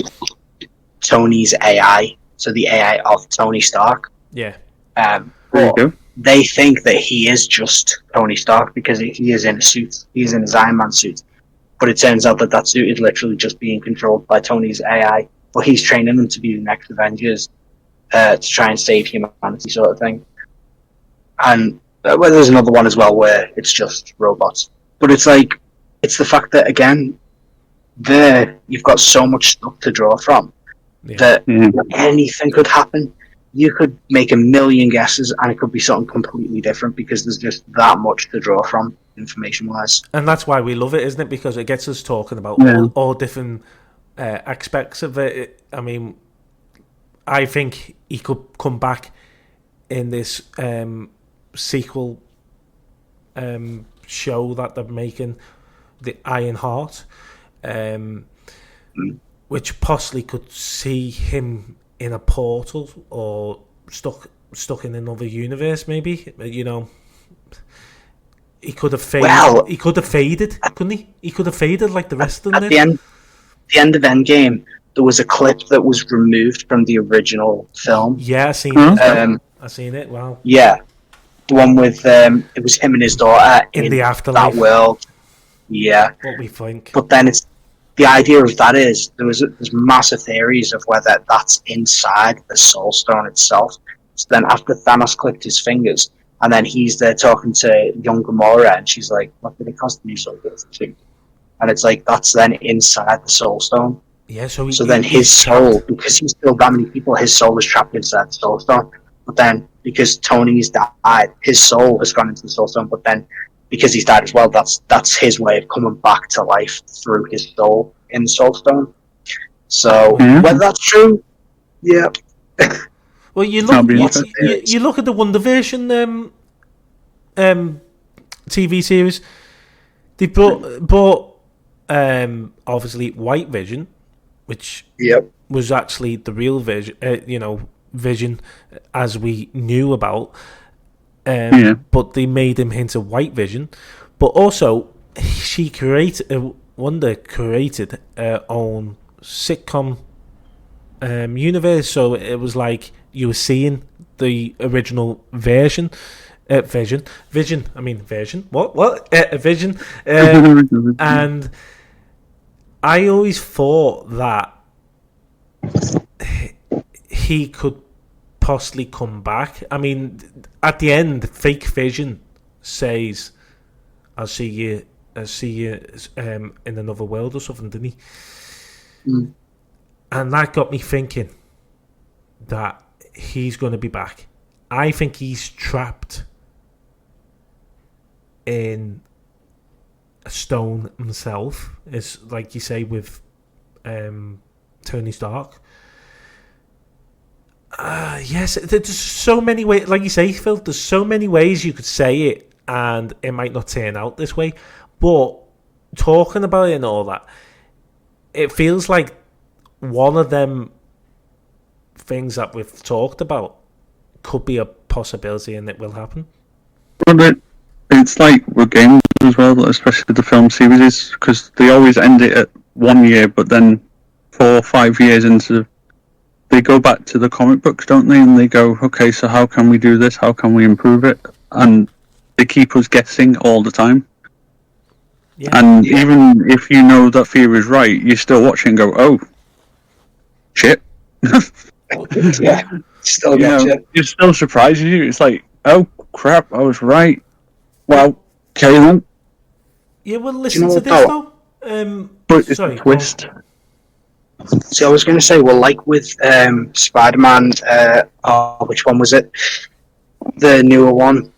Tony's AI, so the AI of Tony Stark. Yeah. There you go. They think that he is just Tony Stark because he is in a suit. He's in his Iron Man suit. But it turns out that suit is literally just being controlled by Tony's AI. But he's training them to be the next Avengers to try and save humanity, sort of thing. And there's another one as well where it's just robots. But it's the fact that, again, you've got so much stuff to draw from that anything could happen. You could make a million guesses and it could be something completely different because there's just that much to draw from, information-wise. And that's why we love it, isn't it? Because it gets us talking about all different aspects of it. I mean, I think he could come back in this sequel show that they're making, the Iron Heart, which possibly could see him in a portal or stuck in another universe, maybe. You know, he could have faded. Well, he could have faded, couldn't he? He could have faded like the rest of them. At the end of Endgame, there was a clip that was removed from the original film. Yeah, I seen it. I seen it. Wow. Yeah, the one with it was him and his daughter in the afterlife. That world. Yeah. What we think. But then the idea of that is there's massive theories of whether that's inside the Soul Stone itself. So then after Thanos clipped his fingers, and then he's there talking to young Gamora, and she's like, "What did it cost you so good?" And it's like that's then inside the Soul Stone. Yeah. So then his soul, because he's killed that many people, his soul is trapped inside the Soul Stone. But then because Tony's died, his soul has gone into the Soul Stone. But then because he's died as well, that's his way of coming back to life through his soul in the Soul Stone. So whether that's true, yeah. Well, you look at the WandaVision TV series. They brought obviously White Vision, which was actually the real Vision. Vision as we knew about. But they made him into White Vision. But also, Wanda created her own sitcom universe. So it was like you were seeing the original Vision. And I always thought that he could possibly come back. I mean, at the end, fake Vision says, I'll see you in another world or something, didn't he? And that got me thinking that he's going to be back. I think he's trapped in a stone himself. It's like you say with Tony Stark. Yes, there's so many ways. Like you say, Phil, there's so many ways you could say it, and it might not turn out this way. But talking about it and all that, it feels like one of them things that we've talked about could be a possibility, and it will happen. Well, it's like with Game as well, especially the film series, because they always end it at 1 year, but then 4 or 5 years into, they go back to the comic books, don't they? And they go, okay, so how can we do this? How can we improve it? And they keep us guessing all the time. Yeah. And even if you know that theory is right, you still watch it and go, oh, shit. Yeah, still gotcha. It still surprises you. It's like, oh, crap, I was right. Well, okay then. Yeah, well, listen to this, though. But it's sorry, a twist. So I was going to say, well, like with Spider-Man, which one was it? The newer one,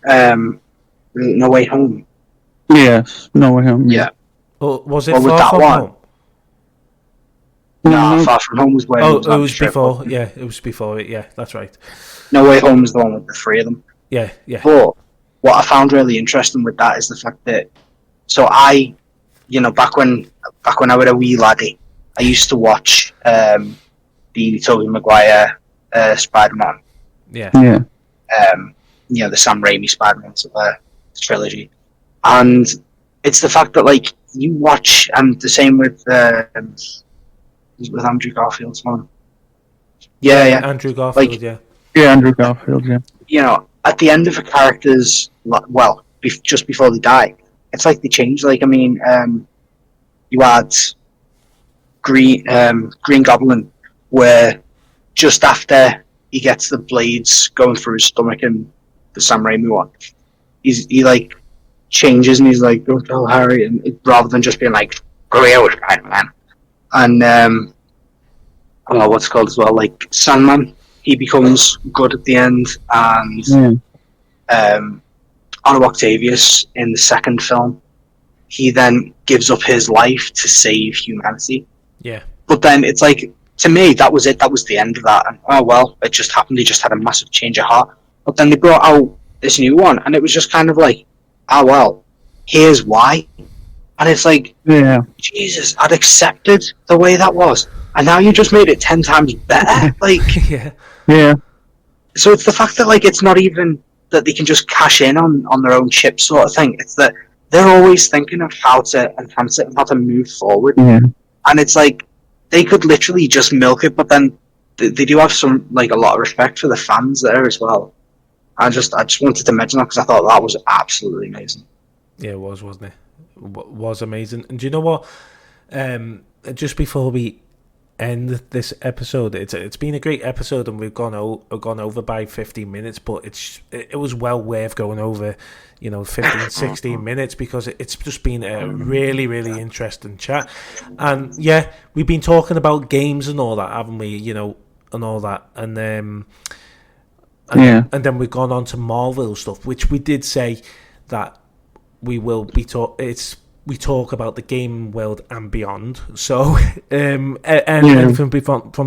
No Way Home. Yes, No Way Home. Yeah. Oh, was it Well, with Far that From one- Home? No, Far From Home was where he Oh, was it on the was trip. before. Yeah, it was before it. Yeah, that's right. No Way Home is the one with the three of them. Yeah, yeah. But what I found really interesting with that is the fact that, so I, back when I was a wee laddie, I used to watch the Tobey Maguire Spider-Man, Yeah. the Sam Raimi Spider-Man trilogy, and it's the fact that like you watch, and the same with Andrew Garfield's one. Yeah. Andrew Garfield, Like- yeah. Yeah, Andrew Garfield, yeah. At the end of a character's, just before they die, it's like they change. Like, I mean, you had Green Goblin, where just after he gets the blades going through his stomach in the Sam Raimi one, he like changes and he's like, "Don't tell Harry," and rather than just being like, "Go away, Spider-Man," and what's it called as well, like Sandman. He becomes good at the end, and Otto Octavius in the second film, he then gives up his life to save humanity. Yeah. But then it's like, to me, that was it. That was the end of that. And oh well, it just happened. He just had a massive change of heart. But then they brought out this new one, and it was just kind of like, oh well, here's why. And it's like, Yeah. Jesus, I'd accepted the way that was, and now you just made it 10 times better. Like. Yeah. Yeah. So it's the fact that like it's not even that they can just cash in on their own chip sort of thing. It's that they're always thinking of how to enhance it and how to move forward. Yeah. And it's like they could literally just milk it, but then they do have some like a lot of respect for the fans there as well. I just wanted to mention that because I thought that was absolutely amazing. Yeah, it was, wasn't it? Was amazing. And do you know what? Just before we end this episode, it's been a great episode, and we've gone over by 15 minutes, but it was well worth going over, 15, 16 minutes, because it's just been a really, really interesting chat. And yeah, we've been talking about games and all that, haven't we? And all that, and then we've gone on to Marvel stuff, which we did say that we will be we talk about the game world and beyond. So, anything from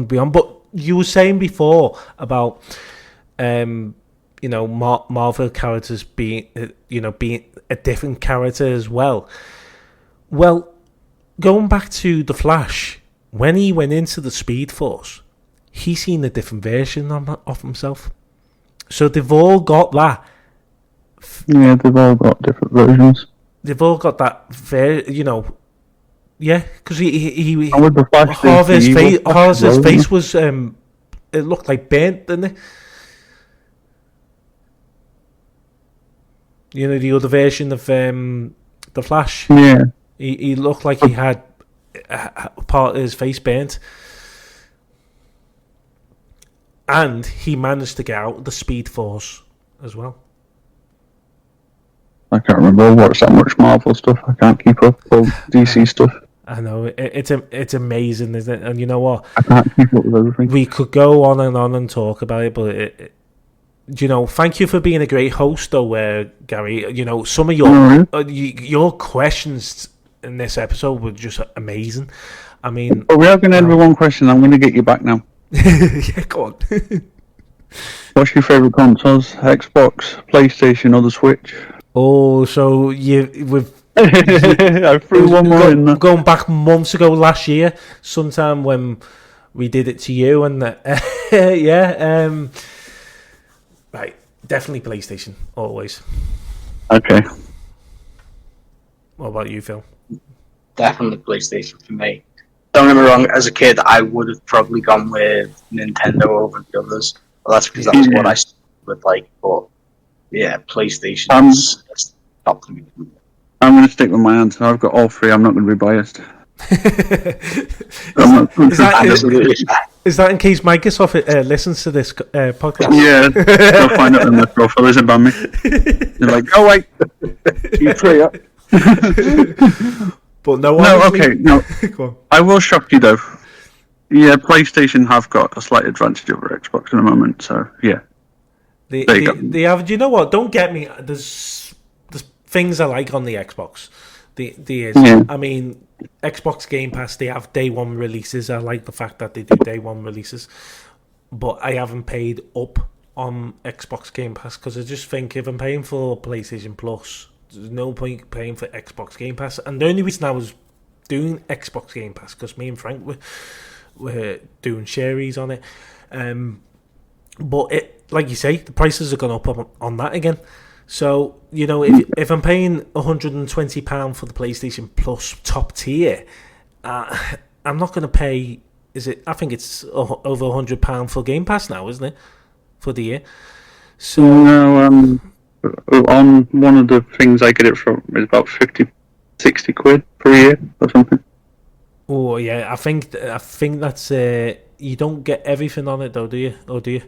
beyond. But you were saying before about, Marvel characters being a different character as well. Well, going back to the Flash, when he went into the Speed Force, he seen a different version of himself. So they've all got that. Yeah, they've all got different versions. They've all got that, yeah, because he with the Flash, half his face was it looked like burnt, didn't it? The other version of the Flash. Yeah, he looked like he had part of his face burnt, and he managed to get out of the Speed Force as well. I can't remember. I watch that much Marvel stuff. I can't keep up with DC stuff. I know, it's amazing, isn't it? And you know what? I can't keep up with everything. We could go on and talk about it, but thank you for being a great host, though, Gary. Some of your questions in this episode were just amazing. I mean, but we are going to end with one question. I'm going to get you back now. Yeah, go on. What's your favourite consoles? Xbox, PlayStation, or the Switch? Oh, so I threw one more in there. Going back months ago, last year, sometime when we did it to you, and right, definitely PlayStation, always. Okay. What about you, Phil? Definitely PlayStation for me. Don't get me wrong, as a kid, I would have probably gone with Nintendo over the others. Well, that's because that was what I would like. But yeah, PlayStation is top to me. I'm going to stick with my answer. I've got all three. I'm not going to be biased. Is that in case Microsoft listens to this podcast? Yeah, they'll find out in the profile. Isn't about me. They're like, oh wait, you three up. But no, Go on. I will shock you though. Yeah, PlayStation have got a slight advantage over Xbox at the moment. So yeah, they have. Do you know what? Don't get me. There's things I like on the Xbox. I mean, Xbox Game Pass, they have day one releases. I like the fact that they do day one releases. But I haven't paid up on Xbox Game Pass because I just think if I'm paying for PlayStation Plus, there's no point paying for Xbox Game Pass. And the only reason I was doing Xbox Game Pass because me and Frank were doing sharies on it. But like you say, the prices have gone up on that again. So, you know, if I'm paying £120 for the PlayStation Plus top tier, I'm not going to pay, I think it's over £100 for Game Pass now, isn't it? For the year. So no, on one of the things I get it from is about 60 quid per year or something. Oh, yeah, I think that's, you don't get everything on it though, do you? Or do you?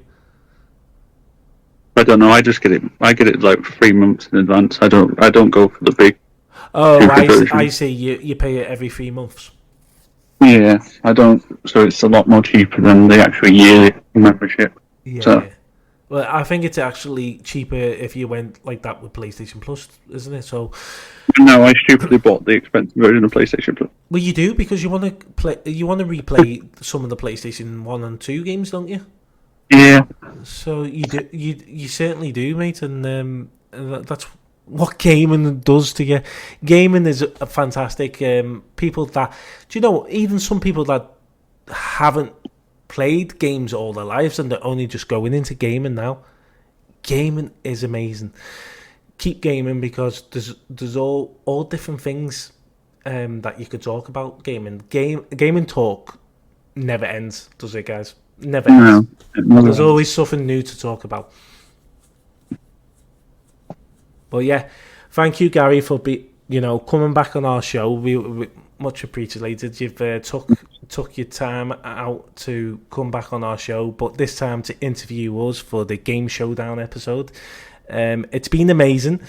I don't know. I just get it. I get it like 3 months in advance. I don't go for the big. Oh, I see. You pay it every 3 months. Yeah, I don't. So it's a lot more cheaper than the actual yearly membership. Yeah. So. Well, I think it's actually cheaper if you went like that with PlayStation Plus, isn't it? So. No, I stupidly bought the expensive version of PlayStation Plus. Well, you do because you want to play. You want to replay some of the PlayStation 1 and 2 games, don't you? Yeah. So you do, you certainly do, mate, and that's what gaming does to you. Gaming is a fantastic. People that do you know, even some people that haven't played games all their lives and they're only just going into gaming now. Gaming is amazing. Keep gaming because there's all different things that you could talk about. Gaming talk never ends, does it, guys? Never ends. There's always something new to talk about. But yeah, thank you, Gary, for coming back on our show. We much appreciated. You've took your time out to come back on our show, but this time to interview us for the Game Showdown episode. It's been amazing.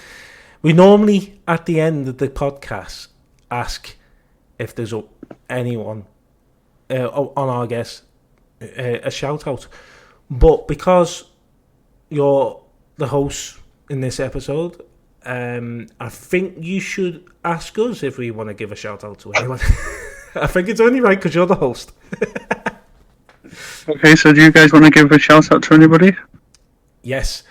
We normally at the end of the podcast ask if there's anyone on our guests. A shout out, but because you're the host in this episode, I think you should ask us if we want to give a shout out to anyone. I think it's only right because you're the host. Okay, so do you guys want to give a shout out to anybody? Yes,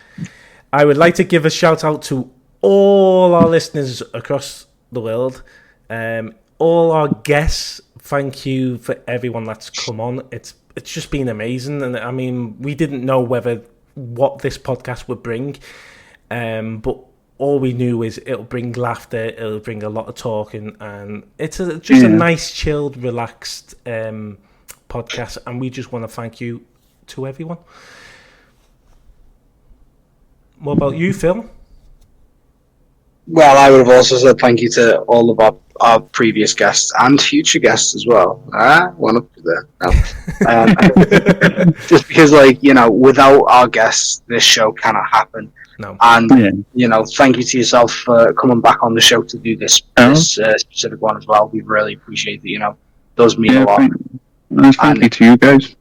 I would like to give a shout out to all our listeners across the world, all our guests. Thank you for everyone that's come on. It's just been amazing, and I mean, we didn't know what this podcast would bring, but all we knew is it'll bring laughter, it'll bring a lot of talking, and it's just a nice, chilled, relaxed podcast, and we just want to thank you to everyone. What about you, Phil? Well, I would have also said thank you to all of our previous guests and future guests as well. One up there. No. Just because, without our guests, this show cannot happen. No. And, thank you to yourself for coming back on the show to do this specific one as well. We really appreciate it. Does mean a lot. Thank you to you guys.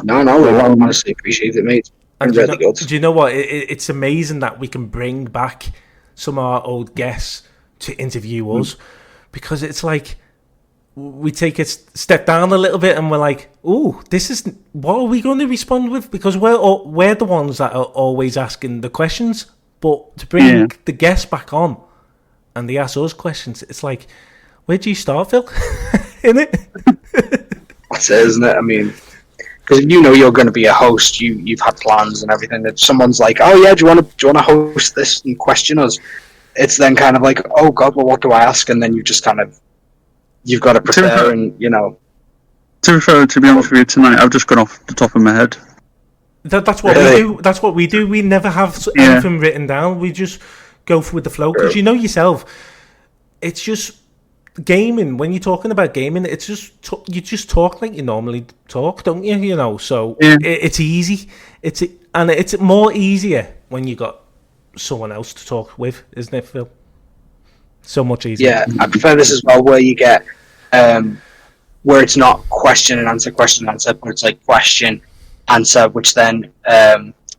No, we honestly appreciate it, mate. And really good. Do you know what? It's amazing that we can bring back some of our old guests to interview us, because it's like we take a step down a little bit and we're like, oh, this is what are we going to respond with, because we're the ones that are always asking the questions, but to bring the guests back on and they ask us questions, it's like, where do you start, Phil? In it? That's it, isn't it? I mean, because you're going to be a host, you've had plans and everything. If someone's like, "Oh yeah, do you want to host this and question us?" it's then kind of like, oh god, well, what do I ask? And then you just you've got to prepare, and To be fair, to be honest with you, tonight I've just gone off the top of my head. That's what we do. That's what we do. We never have anything written down. We just go with the flow. Because you know yourself, it's just gaming. When you're talking about gaming, it's just you just talk like you normally talk, don't you? You know, so it's easy. It's more easier when you got someone else to talk with, isn't it, Phil? So much easier. Yeah, I prefer this as well, where you get where it's not question and answer, but it's like question, answer, which then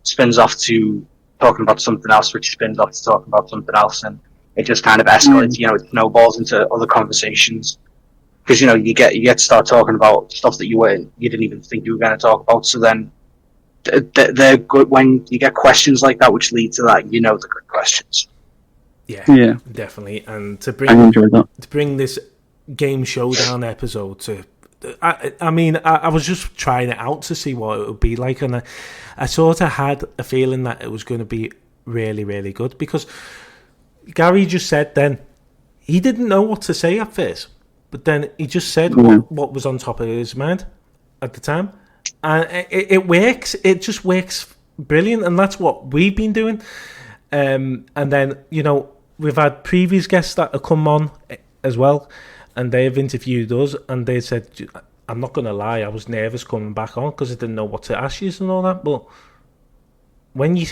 spins off to talking about something else, which spins off to talking about something else, and it just kind of escalates. It snowballs into other conversations because you get to start talking about stuff that you didn't even think you were going to talk about. So then they're good when you get questions like that, which lead to that. The good questions. Yeah, definitely. And to bring this Game Showdown episode to, I mean, I was just trying it out to see what it would be like, and I sort of had a feeling that it was going to be really, really good, because Gary just said then he didn't know what to say at first, but then he just said what was on top of his mind at the time, and it works. It just works brilliant, and that's what we've been doing. And then we've had previous guests that have come on as well, and they've interviewed us, and they said, I'm not going to lie, I was nervous coming back on because I didn't know what to ask you and all that. But when you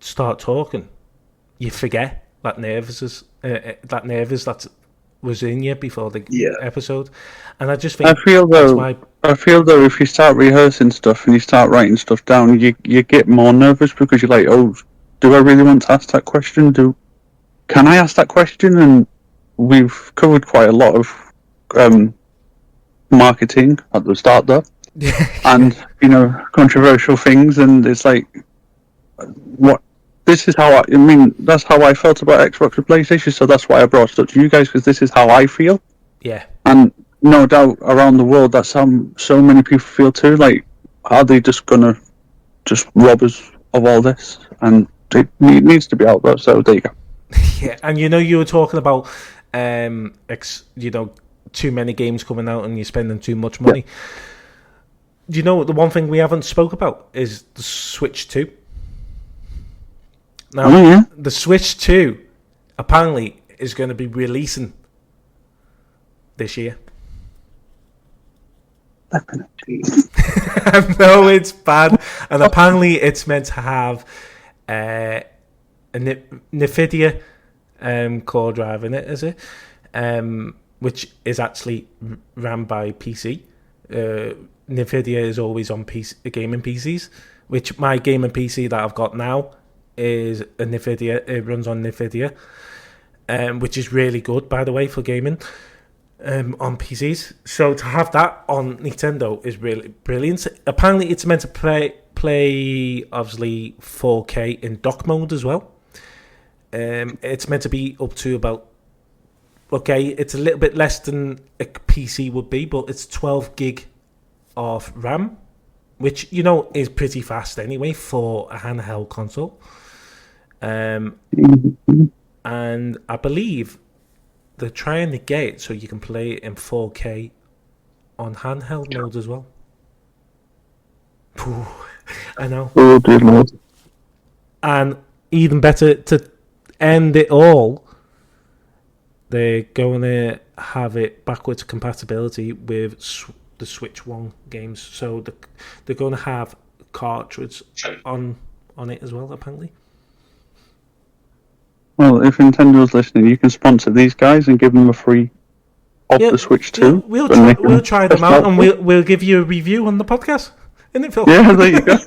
start talking, you forget that nerves that was in you before the episode. And I just think I feel though if you start rehearsing stuff and you start writing stuff down, you get more nervous because you're like, oh, do I really want to ask that question? Can I ask that question? And we've covered quite a lot of marketing at the start there, and controversial things, and it's like, what? This is how I mean. That's how I felt about Xbox and PlayStation, so that's why I brought it up to you guys, because this is how I feel. Yeah. And no doubt around the world, that's how so many people feel too. Like, are they just gonna rob us of all this? And it needs to be out there. So there you go. Yeah, and you were talking about too many games coming out and you're spending too much money. Do you know the one thing we haven't spoke about is the Switch 2? Now, the Switch 2 apparently is going to be releasing this year. I know it's bad, and apparently it's meant to have a NVIDIA core drive in it, is it? Which is actually ran by PC. NVIDIA is always on gaming PCs, which my gaming PC that I've got now is a NVIDIA. It runs on NVIDIA, which is really good, by the way, for gaming on PCs. So to have that on Nintendo is really brilliant. Apparently it's meant to play obviously 4K in dock mode as well. It's meant to be up to about, it's a little bit less than a PC would be, but it's 12 gig of RAM, which is pretty fast anyway for a handheld console. And I believe they're trying to get it so you can play it in 4K on handheld mode as well. Ooh, I know. Oh dear Lord. And even better, to end it all, they're going to have it backwards compatibility with the Switch 1 games. So they're going to have cartridge on it as well, apparently. Well, if Nintendo's listening, you can sponsor these guys and give them a free of the Switch 2. We'll try them out, and we'll give you a review on the podcast. Isn't it, Phil? Yeah, there you go.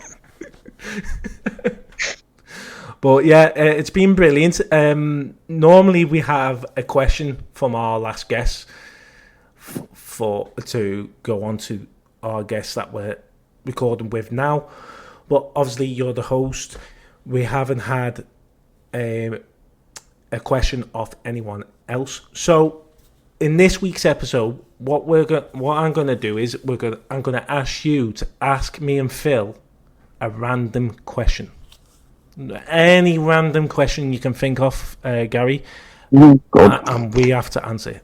But yeah, it's been brilliant. Normally we have a question from our last guests to go on to our guests that we're recording with now. But obviously you're the host. We haven't had a question of anyone else. So in this week's episode, what I'm going to do is I'm going to ask you to ask me and Phil a random question. Any random question you can think of, Gary, and we have to answer it.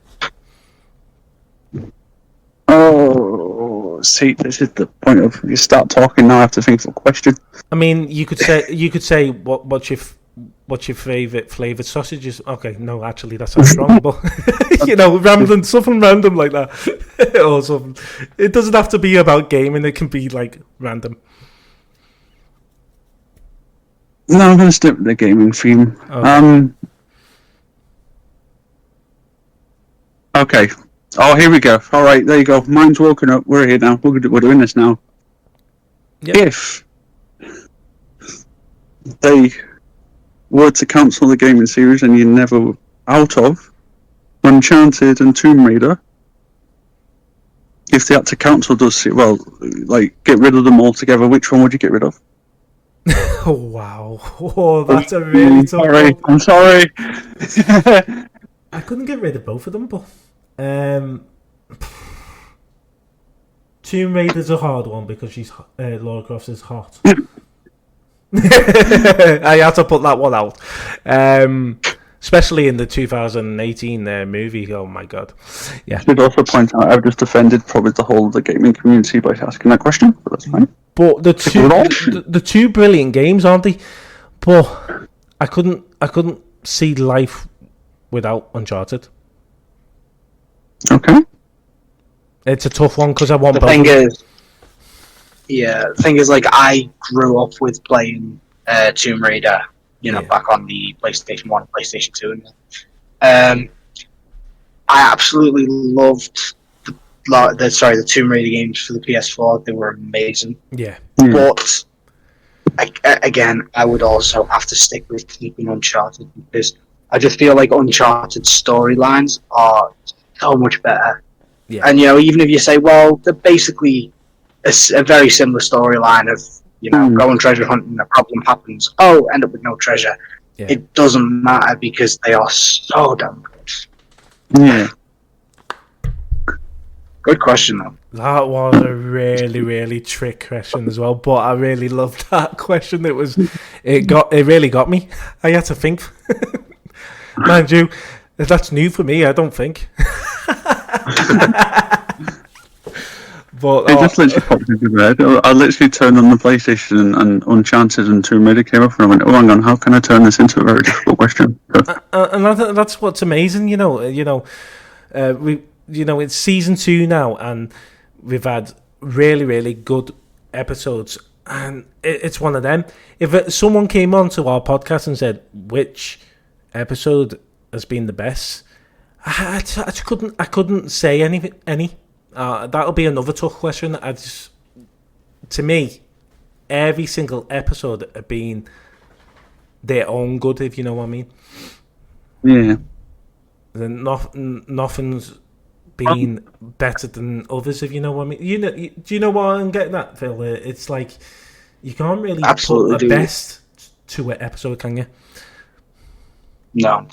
Oh, see, this is the point of you start talking now. I have to think of a question. I mean, you could say what's your favourite flavoured sausages? Okay, no, actually that sounds wrong, but something random like that, or something. It doesn't have to be about gaming. It can be like random. No, I'm going to stick with the gaming theme. Okay. Oh, here we go. All right, there you go. Mine's woken up. We're here now. We're doing this now. Yep. If they were to cancel the gaming series and you're never out of Uncharted and Tomb Raider, if they had to cancel those, well, like get rid of them altogether, which one would you get rid of? Oh wow! Oh, that's a really tough one. I'm sorry. I couldn't get rid of both of them, but Tomb Raider's a hard one because Lara Croft is hot. I had to put that one out, especially in the 2018 movie. Oh my god! Yeah. I should also point out I've just offended probably the whole of the gaming community by asking that question, but that's fine. But the two brilliant games, aren't they? But I couldn't see life without Uncharted. Okay. It's a tough one because I want both. The thing is, like, I grew up with playing Tomb Raider, back on the PlayStation 1, PlayStation 2. And I absolutely loved the Tomb Raider games for the PS4. They were amazing. Yeah. But, again, I would also have to stick with keeping Uncharted because I just feel like Uncharted storylines are so much better. Yeah. And, even if you say, well, they're basically a very similar storyline of, going treasure hunting, a problem happens, end up with no treasure. Yeah. It doesn't matter because they are so damn good. Yeah. Good question, though. That was a really, really trick question as well, but I really loved that question. It really got me. I had to think. Mind you, that's new for me, I don't think. But it just literally popped into my head. I literally turned on the PlayStation and Uncharted and Tomb Raider came up, and I went, "Oh, hang on, how can I turn this into a very difficult question?" And that's what's amazing, it's season 2 now, and we've had really, really good episodes, and it's one of them. If someone came on to our podcast and said which episode has been the best, I couldn't say any. That'll be another tough question. To me, every single episode have been their own good, if you know what I mean. Yeah. Then nothing's been better than others, if you know what I mean. Do you know what I'm getting at, Phil? It's like you can't really put a best to an episode, can you? No,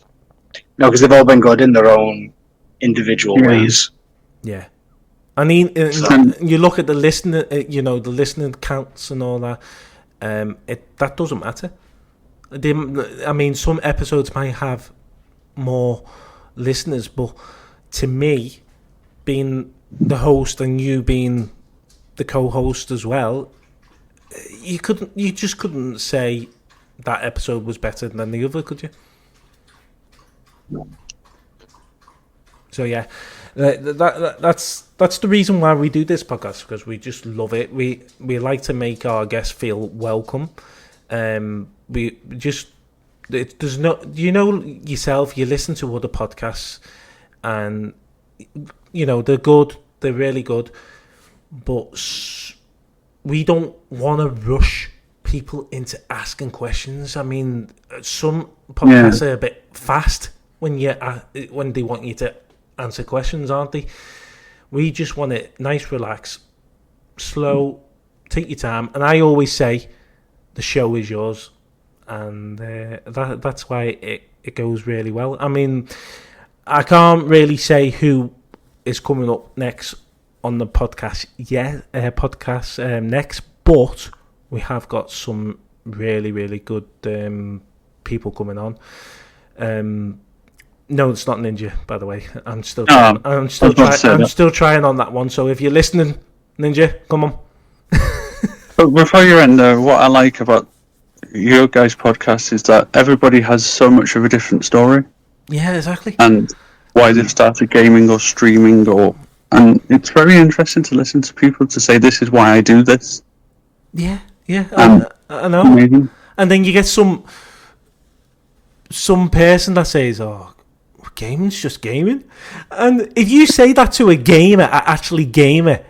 because they've all been good in their own individual ways. Yeah. I mean, you look at the listener, the listening counts and all that. That doesn't matter. I mean, some episodes might have more listeners, but to me, being the host and you being the co-host as well, you just couldn't say that episode was better than the other, could you? So yeah, that's the reason why we do this podcast, because we just love it. We like to make our guests feel welcome. There's no, yourself, you listen to other podcasts, and they're good, they're really good, but we don't want to rush people into asking questions. I mean, some podcasts are a bit fast when they want you to answer questions, aren't they? We just want it nice, relax, slow, take your time. And I always say the show is yours, and that's why it goes really well. I mean, I can't really say who is coming up next on the podcast next, but we have got some really, really good people coming on. No, it's not Ninja, by the way. I'm still trying. I'm still trying on that one. So if you're listening, Ninja, come on. But before you end, what I like about your guys' podcast is that everybody has so much of a different story. Yeah, exactly. And why they've started gaming or streaming, and it's very interesting to listen to people to say, this is why I do this. Yeah, I know. Amazing. And then you get some person that says, "Oh, gaming's just gaming." And if you say that to a gamer, actually gamer,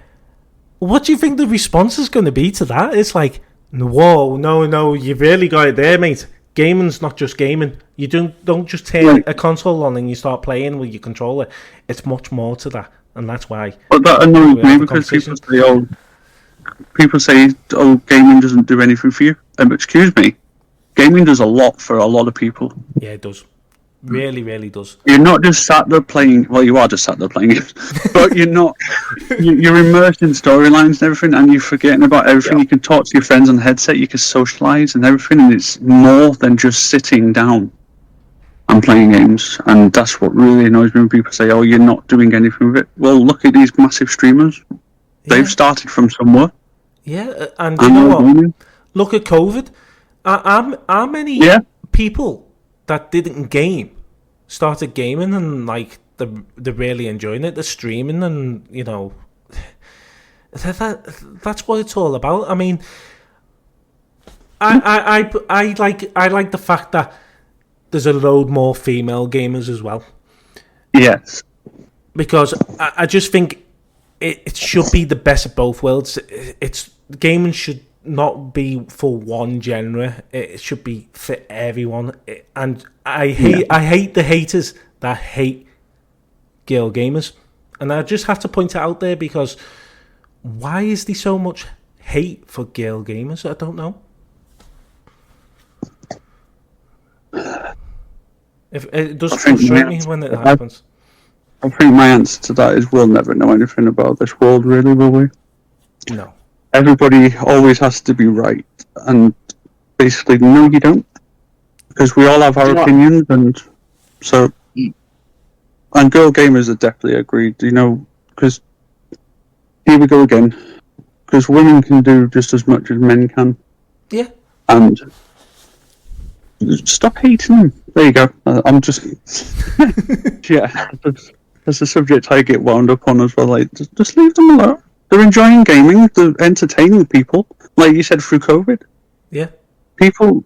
what do you think the response is going to be to that? It's like, whoa, no, you really got it there, mate. Gaming's not just gaming. You don't just turn a console on and you start playing with your controller. It's much more to that, and that's why. But that annoys me because people say, "Oh, gaming doesn't do anything for you." Excuse me, gaming does a lot for a lot of people. Yeah, it does. Really, really does. You're not just sat there playing. Well, you are just sat there playing it, but you're not. You're immersed in storylines and everything, and you're forgetting about everything. Yeah. You can talk to your friends on the headset. You can socialise and everything, and it's more than just sitting down and playing games. And that's what really annoys me when people say, "Oh, you're not doing anything with it." Well, look at these massive streamers. Yeah. They've started from somewhere. Yeah, and you know what? Look at COVID. How many people that didn't game started gaming and like they're really enjoying it? They're streaming, and you know that's what it's all about. I mean, I like the fact that there's a load more female gamers as well. Yes, because I just think it should be the best of both worlds. It's gaming should not be for one genre. It should be for everyone. And I hate the haters that hate girl gamers, and I just have to point it out there, because why is there so much hate for girl gamers? I don't know. If it does frustrate me when it happens. I think my answer to that is we'll never know anything about this world, really, will we? No. Everybody always has to be right, and basically, no, you don't, because we all have our opinions, and so, and girl gamers are definitely agreed, because here we go again, because women can do just as much as men can. Yeah. And stop hating them. There you go. I'm just, yeah, that's a subject I get wound up on as well. Like, just leave them alone. They're enjoying gaming. They're entertaining people, like you said, through COVID. Yeah. People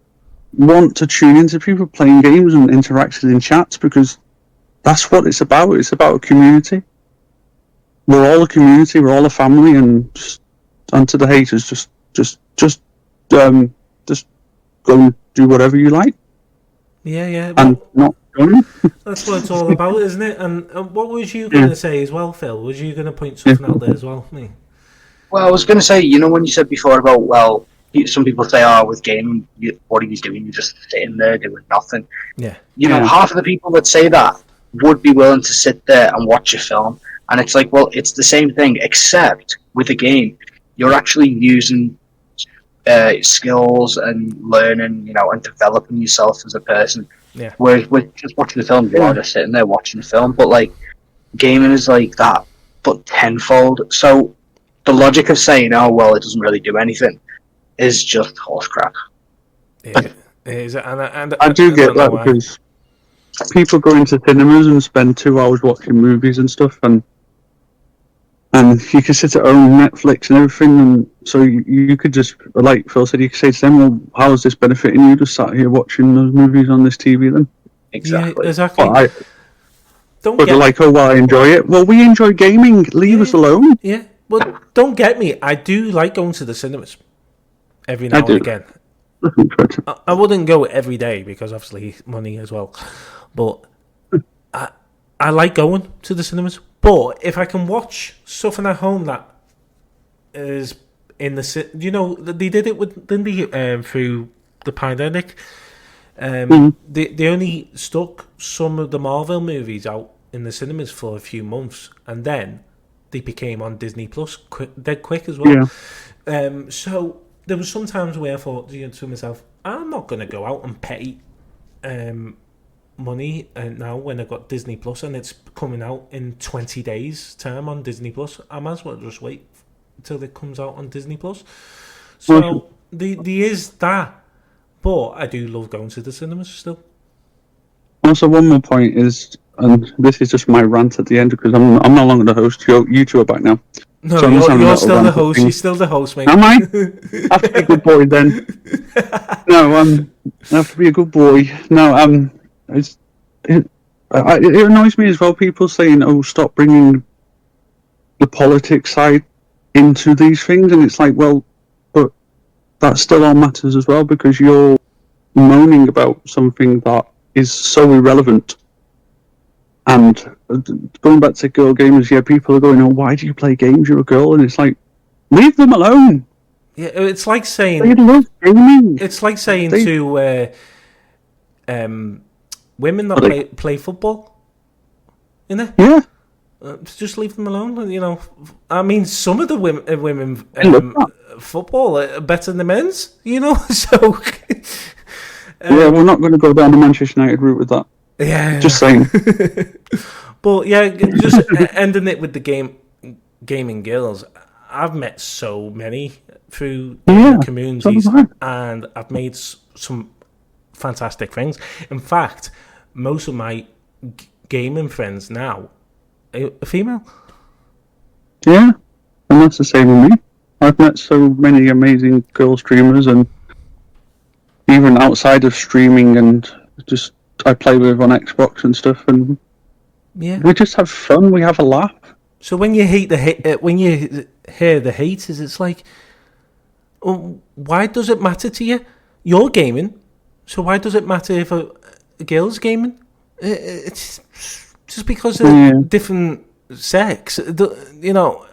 want to tune into people playing games and interacting in chats, because that's what it's about. It's about a community. We're all a community. We're all a family, and to the haters, just go and do whatever you like. Yeah. And not going. That's what it's all about, isn't it? And what was you going to say as well, Phil? Was you going to point something out there as well? Me? Well, I was going to say, when you said before about, well, some people say, "Oh, with gaming, what are you doing? You're just sitting there doing nothing." Yeah. Half of the people that say that would be willing to sit there and watch a film, and it's like, well, it's the same thing, except with a game, you're actually using skills and learning, and developing yourself as a person. Yeah. Whereas with just watching the film, you are just sitting there watching the film. But like, gaming is like that, but tenfold. So the logic of saying, "Oh well, it doesn't really do anything," is just horse crap. It is, and I do get that, because people go into cinemas and spend 2 hours watching movies and stuff, and you can sit at home, Netflix and everything, and so you could just, like Phil said, you could say to them, "Well, how is this benefiting you? Just sat here watching those movies on this TV then?" Exactly. Yeah, exactly. But they're like, "Oh, well, I enjoy it." Well, we enjoy gaming. Leave us alone. Yeah, well, don't get me. I do like going to the cinemas every now and again. I wouldn't go every day, because obviously money as well. But I like going to the cinemas. But if I can watch something at home that is in the they did it with, didn't they, through the pandemic. They only stuck some of the Marvel movies out in the cinemas for a few months, and then they became on Disney Plus dead quick as well. Yeah. So there was some times where I thought to myself, I'm not going to go out and pay money now when I've got Disney Plus and it's coming out in 20 days time on Disney Plus. I might as well just wait until it comes out on Disney Plus. So there is that, but I do love going to the cinemas still. Also, one more point is, and this is just my rant at the end because I'm no longer the host. You two are back now. No, so you're still the host. You're still the host, mate. Am I? I have to be a good boy then. No, I have to be a good boy. No, it annoys me as well. People saying, "Oh, stop bringing the politics side into these things," and it's like, well, but that still all matters as well because you're moaning about something that is so irrelevant. And going back to girl gamers, yeah, people are going, "Oh, why do you play games? You're a girl," and it's like, leave them alone. Yeah, it's like saying they love gaming. It's like saying to women that play football, you know. Yeah. Just leave them alone. You know, I mean, some of the women football are better than the men's. You know, so. Yeah, we're not going to go down the Manchester United route with that. Yeah, just saying. But yeah, just ending it with the gaming girls. I've met so many through communities, and I've made some fantastic friends. In fact, most of my gaming friends now are female. Yeah, and that's the same with me. I've met so many amazing girl streamers, and even outside of streaming, and just I play with on Xbox and stuff, and we just have fun. We have a laugh. So when you when you hear the haters, it's like, why does it matter to you? You're gaming, so why does it matter if a girl's gaming? It's just because of different sex. You know,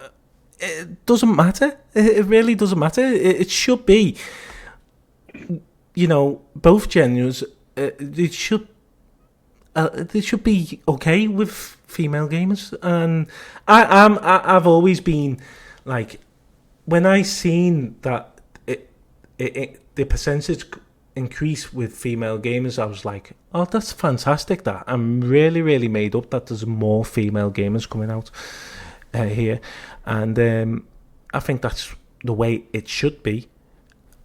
it doesn't matter. It really doesn't matter. It should be, you know, both genders. They should be okay with female gamers, and I've always been like, when I seen that the percentage increase with female gamers, I was like, oh, that's fantastic. That I'm really made up that there's more female gamers coming out here, and I think that's the way it should be,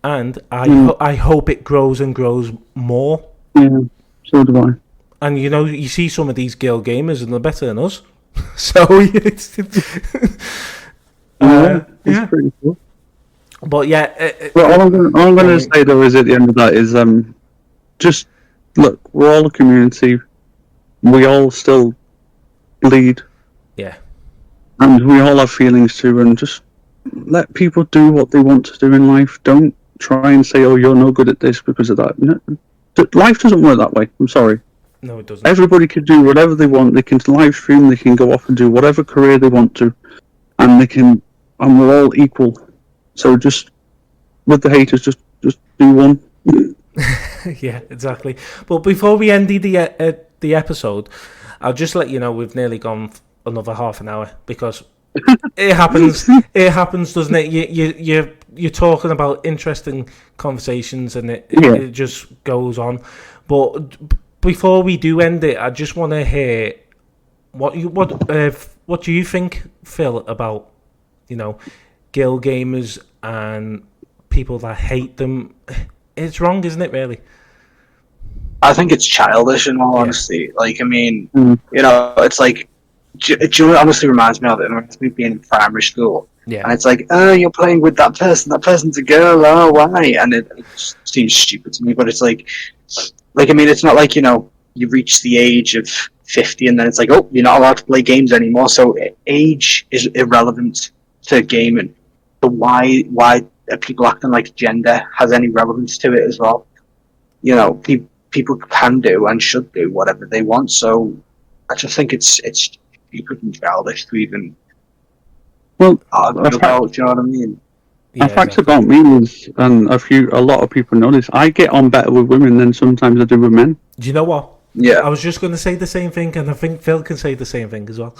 and I hope it grows and grows more. Yeah, so do I. And you know, you see some of these girl gamers, and they're better than us. So it's pretty cool. But yeah, well, all I'm going to say though is at the end of that is just look, we're all a community. We all still bleed. Yeah. And we all have feelings too, and just let people do what they want to do in life. Don't try and say, "Oh, you're no good at this" because of that. No, life doesn't work that way. I'm sorry. No, it doesn't. Everybody can do whatever they want. They can live stream. They can go off and do whatever career they want to, and they can. And we're all equal. So just with the haters, just do one. Yeah, exactly. But before we end the episode, I'll just let you know we've nearly gone another half an hour because it happens. It happens, doesn't it? You're talking about interesting conversations, and it just goes on. But before we do end it, I just want to hear what do you think, Phil, about, you know, girl gamers and people that hate them. It's wrong, isn't it, really? I think it's childish, in all honesty. Like, I mean, you know, it's like, it honestly reminds me of it. It reminds me of being in primary school. Yeah. And it's like, oh, you're playing with that person. That person's a girl. Oh, why? And it just seems stupid to me. But it's like, I mean, it's not like, you know, you reach the age of 50 and then it's like, oh, you're not allowed to play games anymore. So age is irrelevant to gaming. But why are people acting like gender has any relevance to it as well? You know, people can do and should do whatever they want. So I just think it's stupid and childish to even argue about. Do you know what I mean? Yeah, fact about me is, and a lot of people know this, I get on better with women than sometimes I do with men. Do you know what? Yeah. I was just going to say the same thing, and I think Phil can say the same thing as well.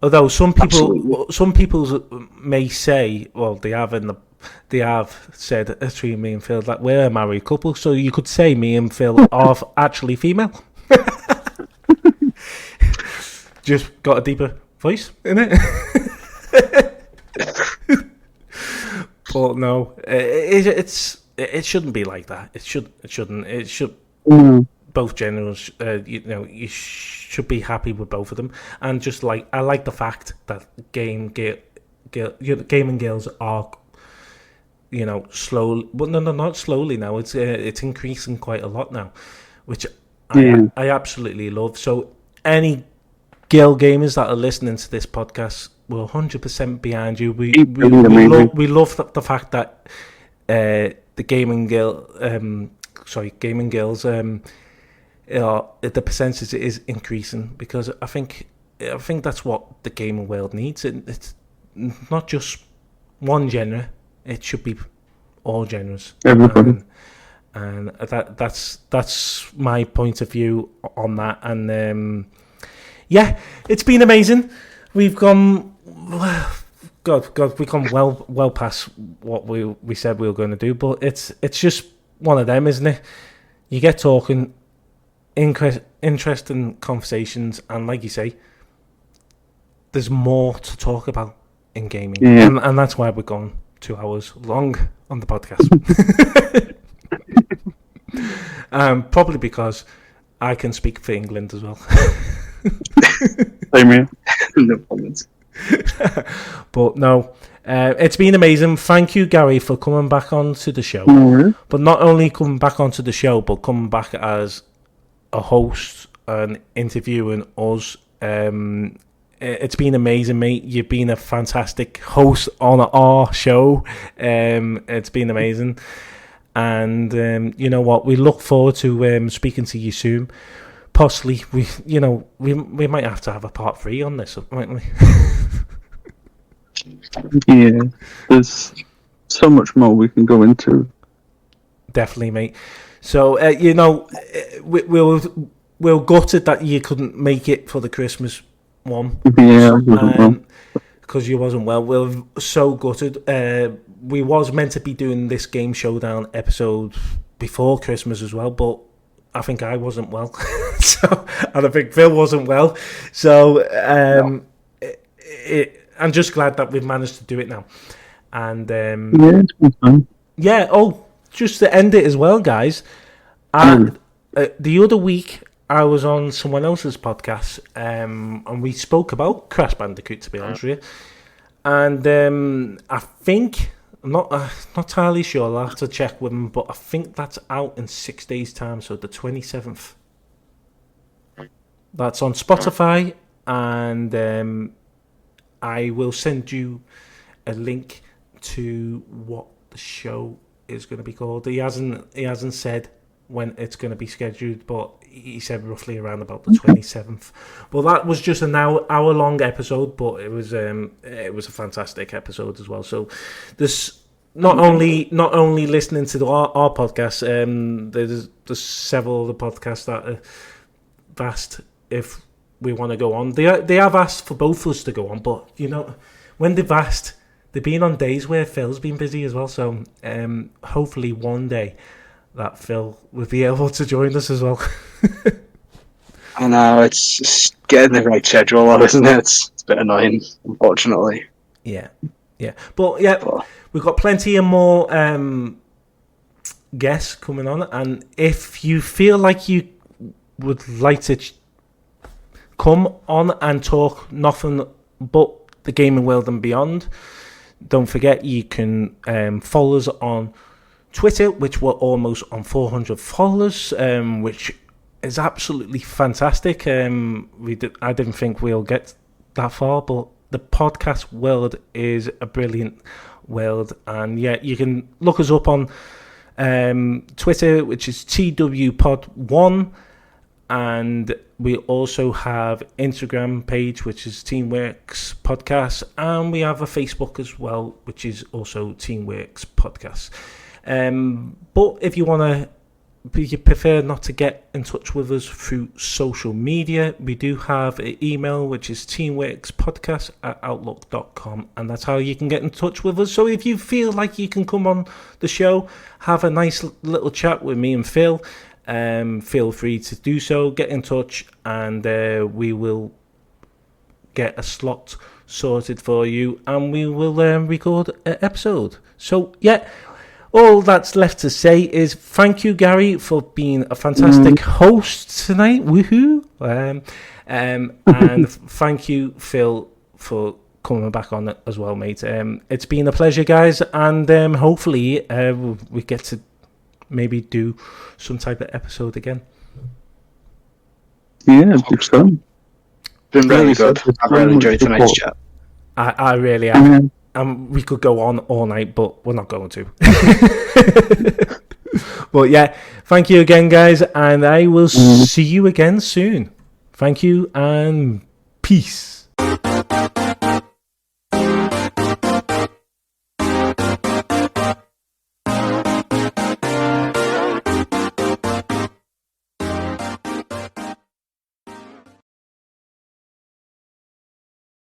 Although some people may say, well, they have in the they have said between me and Phil that we're a married couple, so you could say me and Phil are actually female. Just got a deeper voice, innit? But no, it shouldn't be like that. It shouldn't. It should. Both genders, you should be happy with both of them. And just like I like the fact that gaming girls are, slowly. Well, no, not slowly now. It's increasing quite a lot now, which I absolutely love. So any girl gamers that are listening to this podcast, we're 100% behind you. We love the fact that the gaming girls, the percentage is increasing, because I think that's what the gaming world needs. It's not just one genre; it should be all genres. Everybody. And that's my point of view on that. And it's been amazing. We've gone, we've gone well past what we said we were going to do. But it's just one of them, isn't it? You get talking. Interesting conversations, and like you say, there's more to talk about in gaming, and that's why we're gone 2 hours long on the podcast. Probably because I can speak for England as well. Same here. No comments. But no, it's been amazing. Thank you, Gary, for coming back onto the show. But not only coming back onto the show, but coming back as a host and interviewing us. It's been amazing, mate. You've been a fantastic host on our show. It's been amazing, and you know what? We look forward to speaking to you soon. Possibly, we might have to have a part 3 on this, mightn't we? Yeah, there's so much more we can go into. Definitely, mate. So, we're gutted that you couldn't make it for the Christmas one. Yeah, because you wasn't well. We're so gutted. We was meant to be doing this Game Showdown episode before Christmas as well, but I think I wasn't well. And I think Phil wasn't well. So, I'm just glad that we've managed to do it now. And, it's been fun. Yeah, just to end it as well, guys. The other week, I was on someone else's podcast, and we spoke about Crash Bandicoot, to be honest with you. And I think, I'm not entirely sure, I'll have to check with them, but I think that's out in 6 days' time, so the 27th. That's on Spotify, and I will send you a link to what the show is going to be called. He hasn't said when it's going to be scheduled, but he said roughly around about the 27th. Well, that was just an hour long episode, but it was a fantastic episode as well. So there's not only listening to our podcast, there's several other podcasts that have asked if we want to go on. They have asked for both of us to go on, but when they've asked, they've been on days where Phil's been busy as well. So hopefully one day that Phil will be able to join us as well. I know, it's just getting the right schedule, though, isn't it? It's a bit annoying, unfortunately. Yeah. But we've got plenty of more guests coming on, and if you feel like you would like to come on and talk nothing but the gaming world and beyond, don't forget you can follow us on Twitter, which we're almost on 400 followers, which is absolutely fantastic. I didn't think we'll get that far, but the podcast world is a brilliant world, and you can look us up on Twitter, which is TWPod1, and we also have Instagram page, which is Teamworks Podcast, and we have a Facebook as well, which is also Teamworks Podcast. But if you want to you prefer not to get in touch with us through social media, we do have an email, which is teamworkspodcast@outlook.com, and that's how you can get in touch with us. So if you feel like you can come on the show, have a nice little chat with me and Phil, feel free to do so. Get in touch, and we will get a slot sorted for you, and we will record an episode. So, yeah. All that's left to say is thank you, Gary, for being a fantastic host tonight. Woohoo! And thank you, Phil, for coming back on it as well, mate. It's been a pleasure, guys, and hopefully we get to maybe do some type of episode again. Yeah, it's fun. Been really good. I've really enjoyed tonight's chat. I really have. We could go on all night, but we're not going to. But yeah, thank you again, guys, and I will see you again soon. Thank you, and peace.